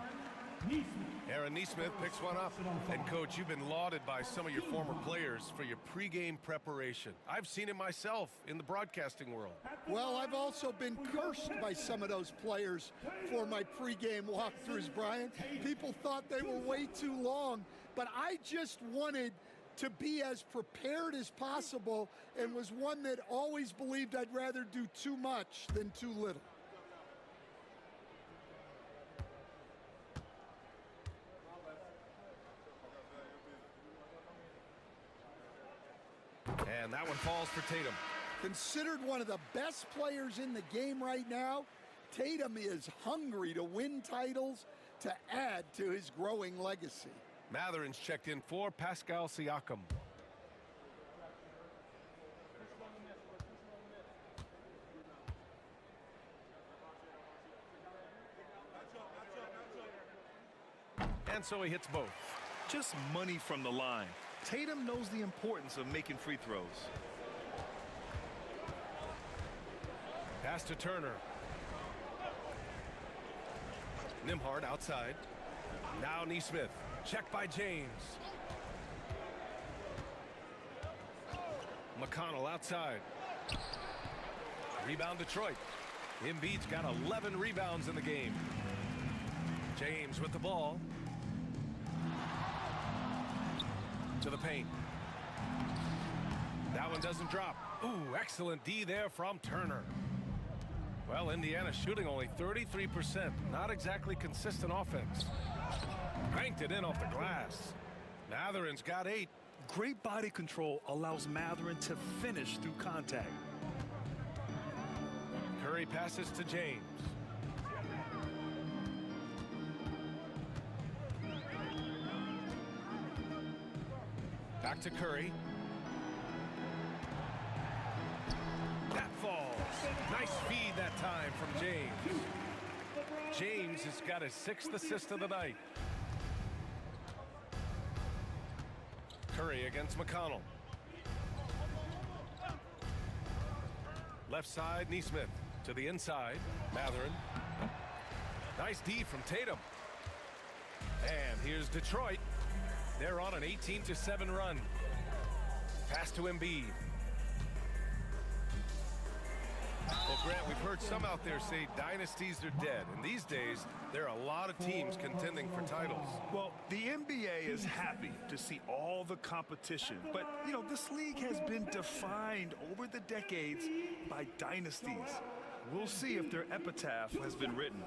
Aaron Nesmith picks one up. And, Coach, you've been lauded by some of your former players for your pregame preparation. I've seen it myself in the broadcasting world. Well, I've also been cursed by some of those players for my pregame walkthroughs, Brian. People thought they were way too long, but I just wanted to be as prepared as possible and was one that always believed I'd rather do too much than too little. And that one falls for Tatum. Considered one of the best players in the game right now, Tatum is hungry to win titles to add to his growing legacy. Matherin's checked in for Pascal Siakam. And so he hits both. Just money from the line. Tatum knows the importance of making free throws. Pass to Turner. Nembhard outside. Now Nesmith. Checked by James. McConnell outside. Rebound Detroit. Embiid's got 11 rebounds in the game. James with the ball. To the paint. That one doesn't drop. Ooh, excellent D there from Turner. Well, Indiana shooting only 33%. Not exactly consistent offense. Banked it in off the glass. Matherin's got 8. Great body control allows Matherin to finish through contact. Curry passes to James. Back Back to Curry. That falls. Nice feed that time from James. James has got his 6th assist of the night. Curry against McConnell. Left side, Neesmith to the inside. Matherin. Nice D from Tatum. And here's Detroit. They're on an 18-7 run. Pass to Embiid. Well, Grant, we've heard some out there say dynasties are dead. And these days, there are a lot of teams contending for titles. Well, the NBA is happy to see all the competition. But, you know, this league has been defined over the decades by dynasties. We'll see if their epitaph has been written.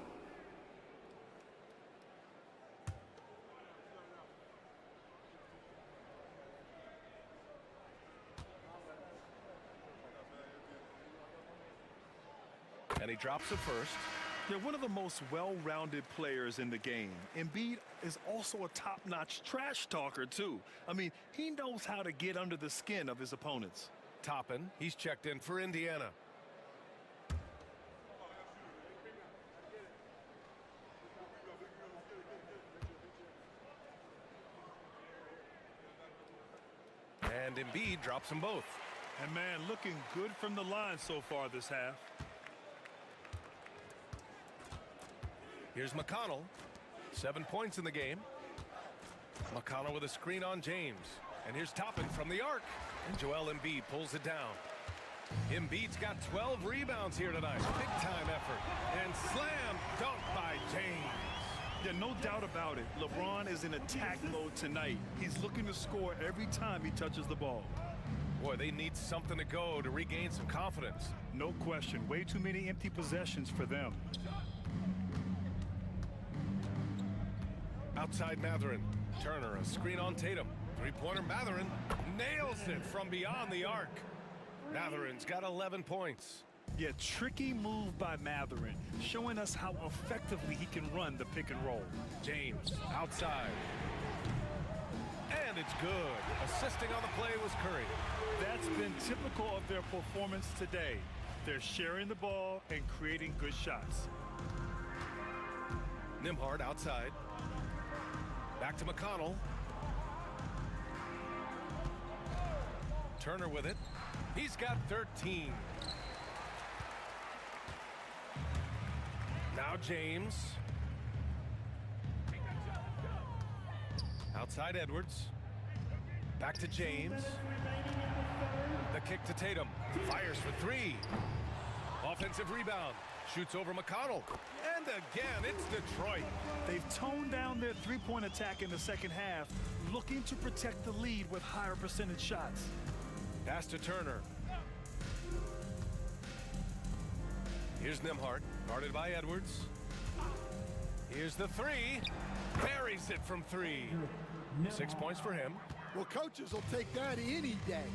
And he drops it first. They're one of the most well-rounded players in the game. Embiid is also a top-notch trash talker, too. I mean, he knows how to get under the skin of his opponents. Toppin, he's checked in for Indiana. And Embiid drops them both. And, man, looking good from the line so far this half. Here's McConnell. 7 points in the game. McConnell with a screen on James. And here's Toppin from the arc. And Joel Embiid pulls it down. Embiid's got 12 rebounds here tonight. Big-time effort. And slam dunk by James. Yeah, no doubt about it. LeBron is in attack mode tonight. He's looking to score every time he touches the ball. Boy, they need something to go to regain some confidence. No question. Way too many empty possessions for them. Outside Matherin. Turner, a screen on Tatum. Three-pointer Matherin nails it from beyond the arc. Matherin's got 11 points. Yeah, tricky move by Matherin, showing us how effectively he can run the pick and roll. James outside. And it's good. Assisting on the play was Curry. That's been typical of their performance today. They're sharing the ball and creating good shots. Nembhard outside. Back to McConnell. Turner with it. He's got 13. Now James. Outside Edwards. Back to James. The kick to Tatum. Fires for three. Offensive rebound. Shoots over McConnell. And again, it's Detroit. They've toned down their three-point attack in the second half, looking to protect the lead with higher percentage shots. Pass to Turner. Here's Nembhard, guarded by Edwards. Here's the three. Buries it from three. 6 points for him. Well, coaches will take that any day.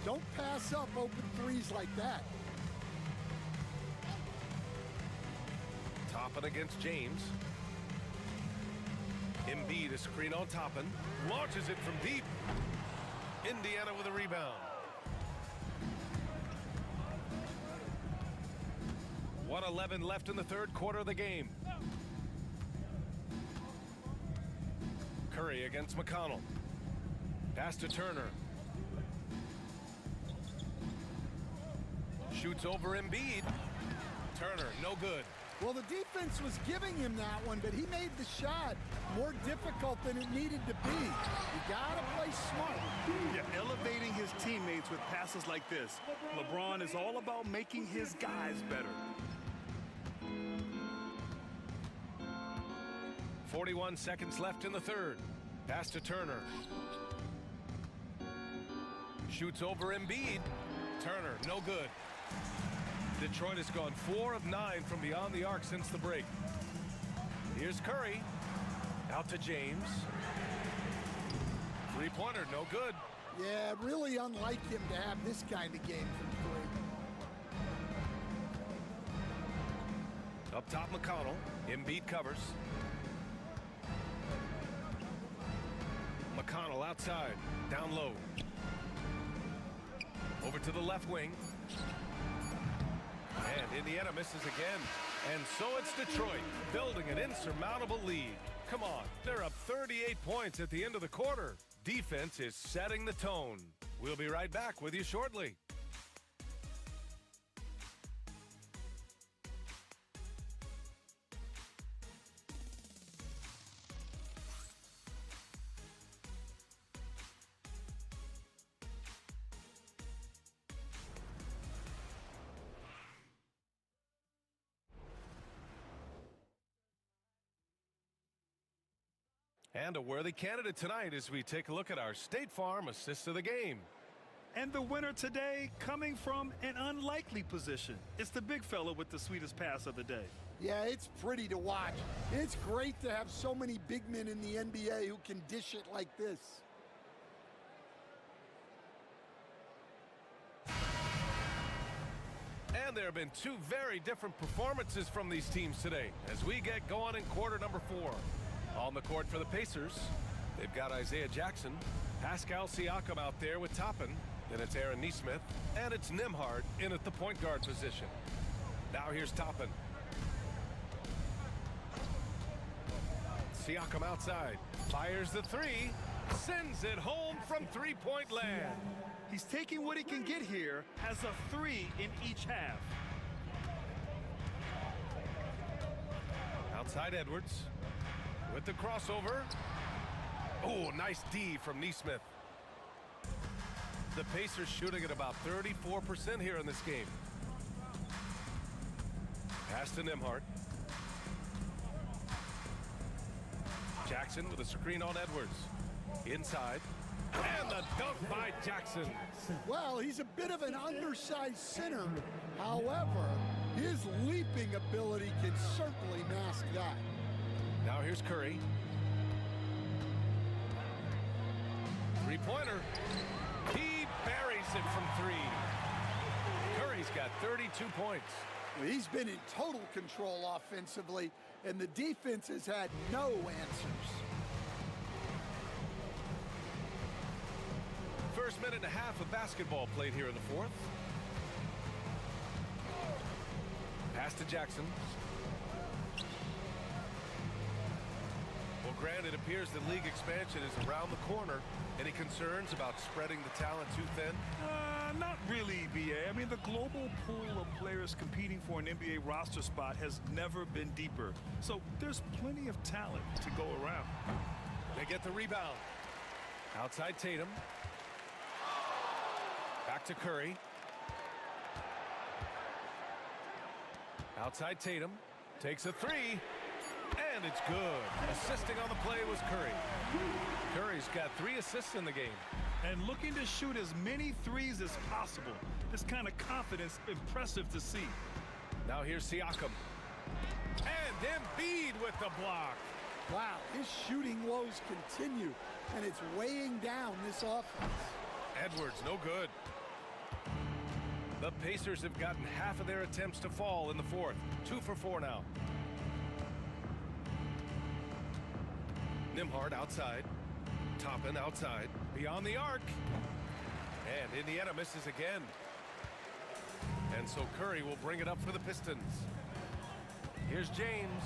Don't pass up open threes like that. Toppin against James. Embiid, a screen on Toppin. Launches it from deep. Indiana with a rebound. 1:11 left in the third quarter of the game. Curry against McConnell. Pass to Turner. Shoots over Embiid. Turner, no good. Well, the defense was giving him that one, but he made the shot more difficult than it needed to be. You gotta play smart. Yeah, elevating his teammates with passes like this. LeBron is all about making his guys better. 41 seconds left in the third. Pass to Turner. Shoots over Embiid. Turner, no good. Detroit has gone 4 of 9 from beyond the arc since the break. Here's Curry. Out to James. Three-pointer, no good. Yeah, really unlike him to have this kind of game from three. Up top, McConnell. Embiid covers. McConnell outside, down low. Over to the left wing. And Indiana misses again. And so it's Detroit building an insurmountable lead. Come on, they're up 38 points at the end of the quarter. Defense is setting the tone. We'll be right back with you shortly. And a worthy candidate tonight as we take a look at our State Farm assist of the game. And the winner today coming from an unlikely position. It's the big fella with the sweetest pass of the day. Yeah, it's pretty to watch. It's great to have so many big men in the NBA who can dish it like this. And there have been two very different performances from these teams today as we get going in quarter number 4. On the court for the Pacers, they've got Isaiah Jackson, Pascal Siakam out there with Toppin, then it's Aaron Nesmith, and it's Nembhard in at the point guard position. Now here's Toppin. Siakam outside, fires the three, sends it home from three-point land. He's taking what he can get here, has a 3 in each half. Outside Edwards. With the crossover. Oh, nice D from Nesmith. The Pacers shooting at about 34% here in this game. Pass to Nembhard. Jackson with a screen on Edwards. Inside. And the dunk by Jackson. Well, he's a bit of an undersized center. However, his leaping ability can certainly mask that. Now here's Curry. Three-pointer. He buries it from 3. Curry's got 32 points. Well, he's been in total control offensively, and the defense has had no answers. First minute and a half of basketball played here in the 4th. Pass to Jackson. Well, Grant, it appears that league expansion is around the corner. Any concerns about spreading the talent too thin? Not really, B.A. I mean, the global pool of players competing for an NBA roster spot has never been deeper. So there's plenty of talent to go around. They get the rebound. Outside Tatum. Back to Curry. Outside Tatum. Takes a 3. And it's good. Assisting on the play was Curry. Curry's got 3 assists in the game. And looking to shoot as many threes as possible. This kind of confidence, impressive to see. Now here's Siakam. And Embiid with the block. Wow, his shooting woes continue, and it's weighing down this offense. Edwards, no good. The Pacers have gotten half of their attempts to fall in the 4th. 2 for 4 now. Nembhard outside. Toppin outside. Beyond the arc. And Indiana misses again. And so Curry will bring it up for the Pistons. Here's James.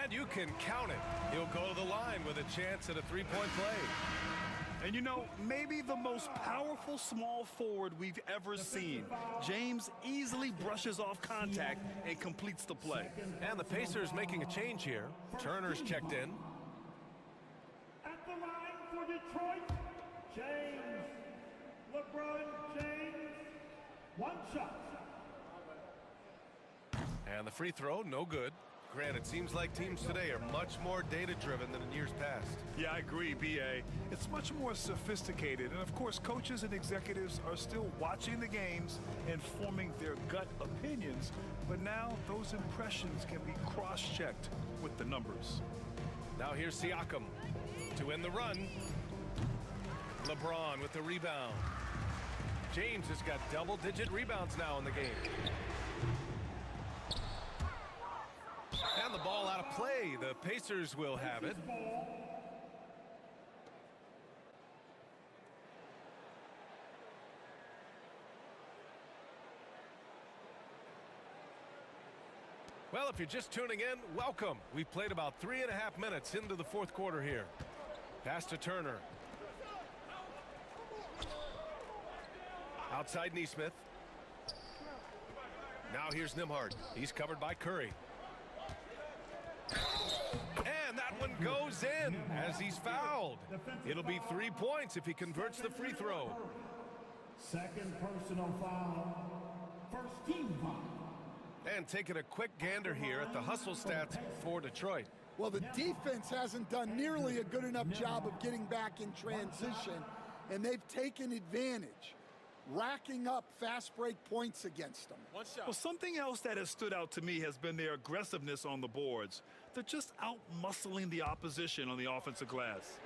And you can count it. He'll go to the line with a chance at a 3-point play. And you know, maybe the most powerful small forward we've ever seen. James easily brushes off contact and completes the play. And the Pacers making a change here. Turner's checked in. At the line for Detroit, James. LeBron James, 1 shot. And the free throw, no good. Grant, it seems like teams today are much more data-driven than in years past. Yeah, I agree, B.A. It's much more sophisticated. And, of course, coaches and executives are still watching the games and forming their gut opinions. But now those impressions can be cross-checked with the numbers. Now here's Siakam to end the run. LeBron with the rebound. James has got double-digit rebounds now in the game. And the ball out of play. The Pacers will have it. Well, if you're just tuning in, welcome. We've played about 3.5 minutes into the fourth quarter here. Pass to Turner. Outside Neesmith. Now here's Nembhard. He's covered by Curry. And that one goes in as he's fouled. It'll be 3 points if he converts the free throw. Second personal foul. First team foul. And taking a quick gander here at the hustle stats for Detroit. Well, the defense hasn't done nearly a good enough job of getting back in transition, and they've taken advantage, racking up fast break points against them. One shot. Well, something else that has stood out to me has been their aggressiveness on the boards. They're just out-muscling the opposition on the offensive glass.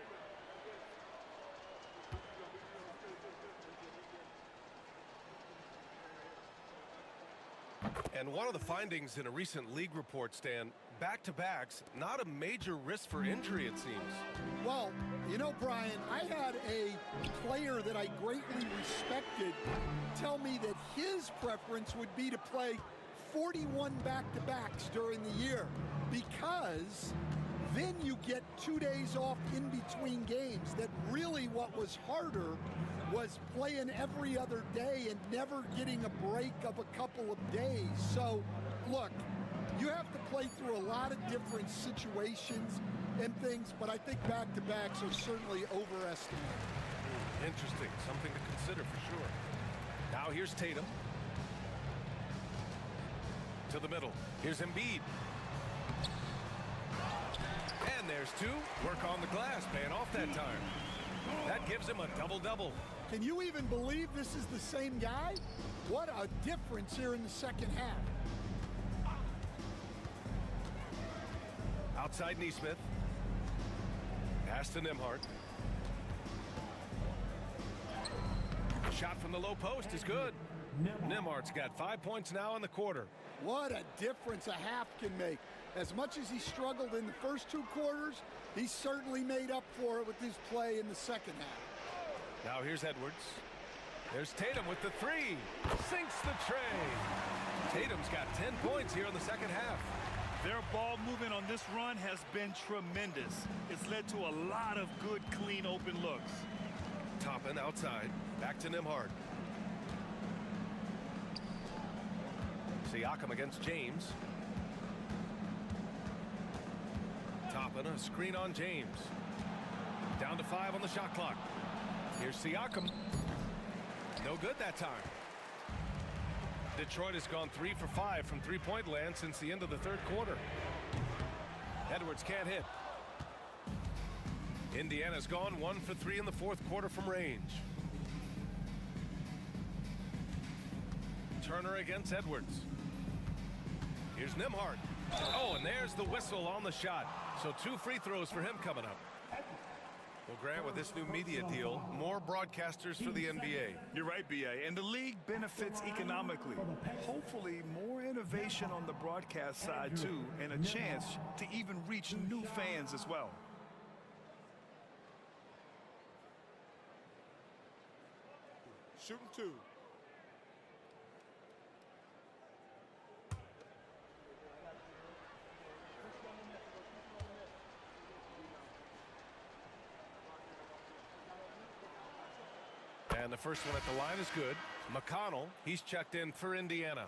And one of the findings in a recent league report, Stan, back-to-backs, not a major risk for injury, it seems. Well, you know, Brian, I had a player that I greatly respected tell me that his preference would be to play 41 back-to-backs during the year because then you get 2 days off in between games. That really what was harder was playing every other day and never getting a break of a couple of days. So, look, you have to play through a lot of different situations and things, but I think back-to-backs are certainly overestimated. Interesting. Something to consider for sure. Now here's Tatum. To the middle. Here's Embiid. And there's two. Work on the glass, paying off that time. That gives him a double-double. Can you even believe this is the same guy? What a difference here in the second half. Outside Neesmith. Pass to Nembhard. Shot from the low post is good. Nembhard's got 5 points now in the quarter. What a difference a half can make. As much as he struggled in the first 2 quarters, he certainly made up for it with his play in the second half. Now here's Edwards. There's Tatum with the three. Sinks the tray. Tatum's got 10 points here in the second half. Their ball movement on this run has been tremendous. It's led to a lot of good, clean, open looks. Toppin outside. Back to Nembhard. Siakam against James. Toppin, a screen on James. Down to 5 on the shot clock. Here's Siakam. No good that time. Detroit has gone 3 for 5 from three-point land since the end of the third quarter. Edwards can't hit. Indiana's gone 1 for 3 in the fourth quarter from range. Turner against Edwards. Here's Nembhard. Oh, and there's the whistle on the shot. So 2 free throws for him coming up. Well, Grant, with this new media deal, more broadcasters for the NBA. You're right, B.A., and the league benefits economically. Hopefully, more innovation on the broadcast side, too, and a chance to even reach new fans as well. Shooting 2. And the first one at the line is good. McConnell, he's checked in for Indiana.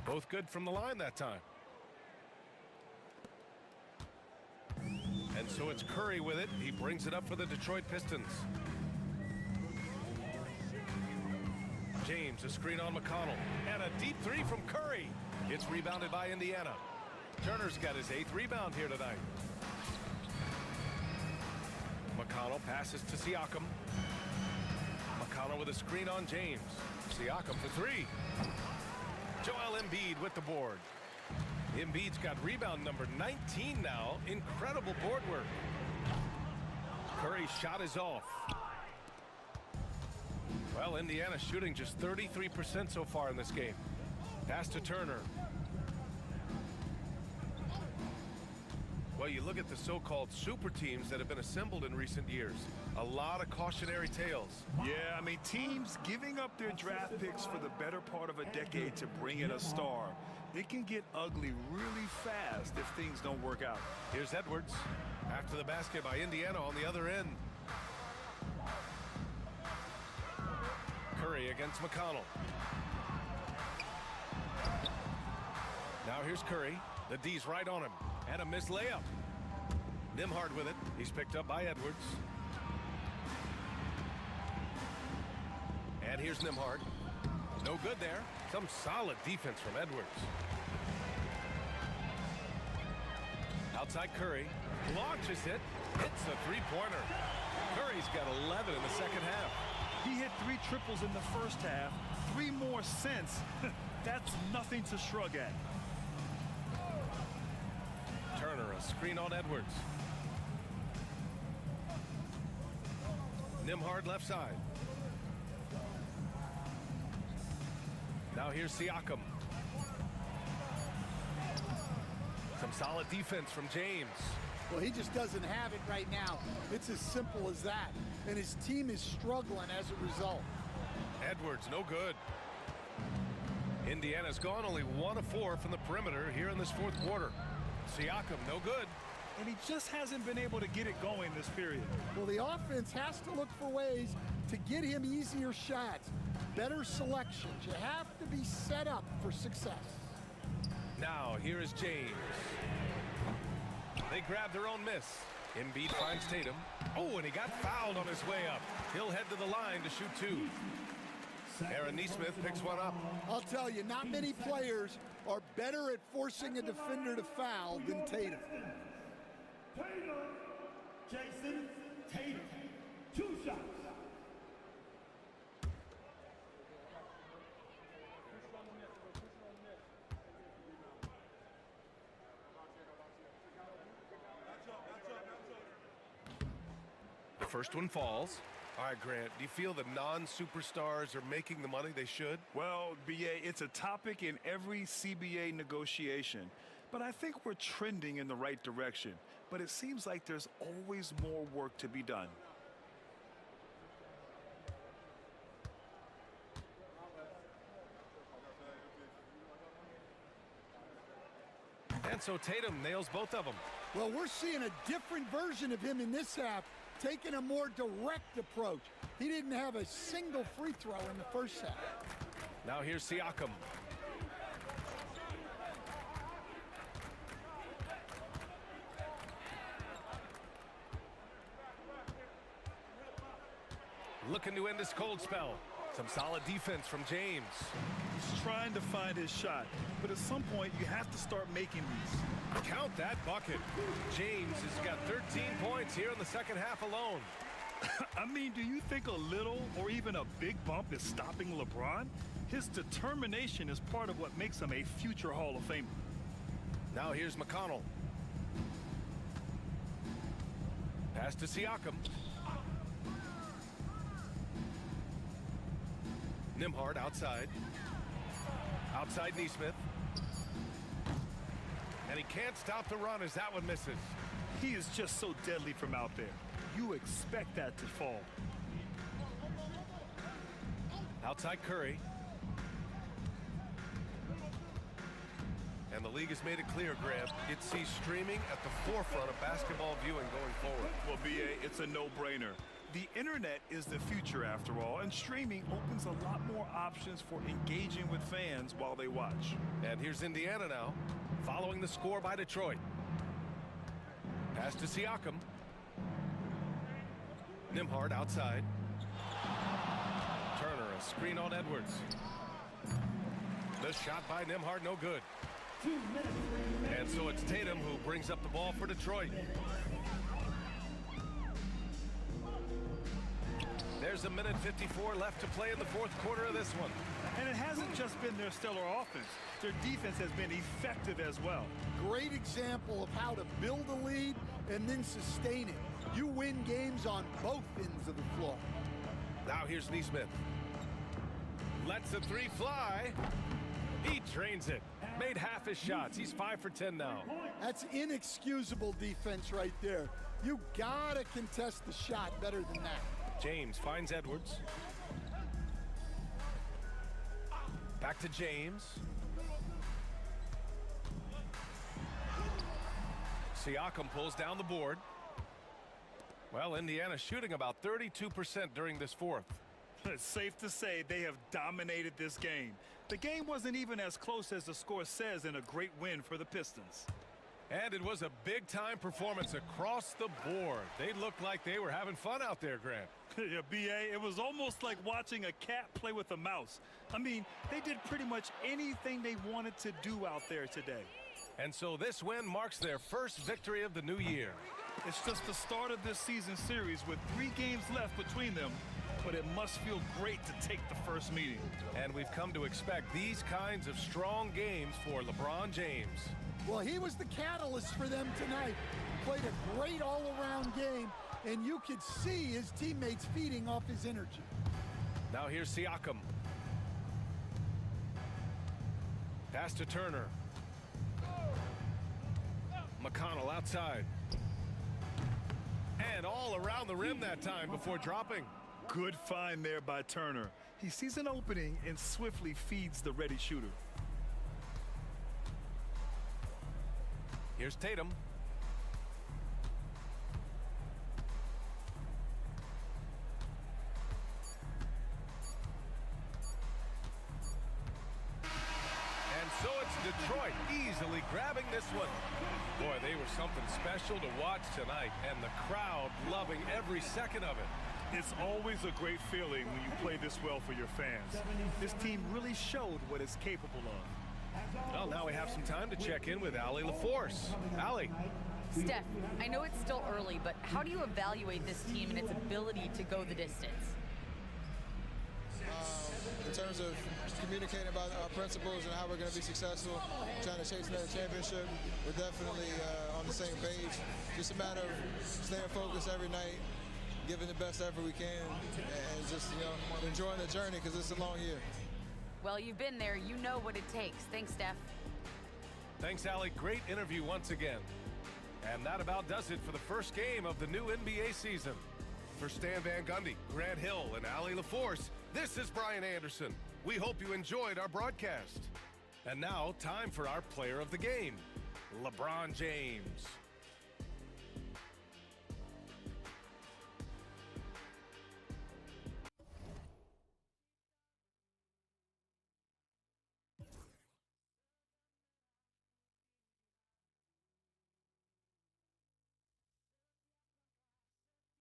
Both good from the line that time. And so it's Curry with it. He brings it up for the Detroit Pistons. James, a screen on McConnell. And a deep three from Curry. It's rebounded by Indiana. Turner's got his 8th rebound here tonight. McConnell passes to Siakam. McConnell with a screen on James. Siakam for 3. Joel Embiid with the board. Embiid's got rebound number 19 now. Incredible board work. Curry's shot is off. Well, Indiana's shooting just 33% so far in this game. Pass to Turner. Well, you look at the so-called super teams that have been assembled in recent years. A lot of cautionary tales. Yeah, I mean, teams giving up their draft picks for the better part of a decade to bring in a star. It can get ugly really fast if things don't work out. Here's Edwards. After the basket by Indiana on the other end. Curry against McConnell. Now here's Curry. The D's right on him. And a missed layup. Nembhard with it. He's picked up by Edwards. And here's Nembhard. No good there. Some solid defense from Edwards. Outside Curry. Launches it. Hits a three-pointer. Curry's got 11 in the second half. He hit 3 triples in the first half. 3 more since. That's nothing to shrug at. Turner, a screen on Edwards. Nembhard left side. Now here's Siakam. Some solid defense from James. Well, he just doesn't have it right now. It's as simple as that. And his team is struggling as a result. Edwards, no good. Indiana's gone only 1 of 4 from the perimeter here in this fourth quarter. Siakam, no good. And he just hasn't been able to get it going this period. Well, the offense has to look for ways to get him easier shots, better selections. You have to be set up for success. Now, here is James. They grab their own miss. Embiid finds Tatum. Oh, and he got fouled on his way up. He'll head to the line to shoot 2. Aaron Nesmith picks one up. I'll tell you, not many players are better at forcing a defender to foul than Tatum. Jason Tatum. 2 shots. The first one falls. All right, Grant, do you feel the non-superstars are making the money they should? Well, B.A., it's a topic in every CBA negotiation. But I think we're trending in the right direction. But it seems like there's always more work to be done. And so Tatum nails both of them. Well, we're seeing a different version of him in this half, taking a more direct approach. He didn't have a single free throw in the first half. Now here's Siakam. Looking to end this cold spell. Some solid defense from James. He's trying to find his shot, but at some point you have to start making these. Count that bucket. James has got 13 points here in the second half alone. I mean, do you think a little or even a big bump is stopping LeBron? His determination is part of what makes him a future Hall of Famer. Now here's McConnell. Pass to Siakam. Nembhard outside. Outside Nesmith. And he can't stop the run as that one misses. He is just so deadly from out there. You expect that to fall. Outside Curry. And the league has made it clear, Graham, it sees streaming at the forefront of basketball viewing going forward. Well, B.A., it's a no-brainer. The internet is the future, after all, and streaming opens a lot more options for engaging with fans while they watch. And here's Indiana now, following the score by Detroit. Pass to Siakam. Nembhard outside. Turner, a screen on Edwards. The shot by Nembhard, no good. And so it's Tatum who brings up the ball for Detroit. There's a minute 54 left to play in the fourth quarter of this one. And it hasn't just been their stellar offense. Their defense has been effective as well. Great example of how to build a lead and then sustain it. You win games on both ends of the floor. Now here's Nesmith. Lets the three fly. He drains it. Made half his shots. He's 5 for 10 now. That's inexcusable defense right there. You gotta contest the shot better than that. James finds Edwards. Back to James. Siakam pulls down the board. Well, Indiana shooting about 32% during this fourth. It's safe to say they have dominated this game. The game wasn't even as close as the score says in a great win for the Pistons. And it was a big-time performance across the board. They looked like they were having fun out there, Grant. Yeah, B.A., it was almost like watching a cat play with a mouse. I mean, they did pretty much anything they wanted to do out there today. And so this win marks their first victory of the new year. It's just the start of this season series with 3 games left between them, but it must feel great to take the first meeting. And we've come to expect these kinds of strong games for LeBron James. Well, he was the catalyst for them tonight. Played a great all-around game, and you could see his teammates feeding off his energy. Now here's Siakam. Pass to Turner. McConnell outside. And all around the rim that time before dropping. Good find there by Turner. He sees an opening and swiftly feeds the ready shooter. Here's Tatum. And so it's Detroit easily grabbing this one. Boy, they were something special to watch tonight, and the crowd loving every second of it. It's always a great feeling when you play this well for your fans. This team really showed what it's capable of. Well, now we have some time to check in with Allie LaForce. Allie. Steph, I know it's still early, but how do you evaluate this team and its ability to go the distance? In terms of communicating about our principles and how we're going to be successful, trying to chase another championship, we're definitely on the same page. Just a matter of staying focused every night, giving the best effort we can, and just, enjoying the journey because it's a long year. Well, you've been there. You know what it takes. Thanks, Steph. Thanks, Allie. Great interview once again. And that about does it for the first game of the new NBA season. For Stan Van Gundy, Grant Hill, and Allie LaForce, this is Brian Anderson. We hope you enjoyed our broadcast. And now, time for our player of the game, LeBron James.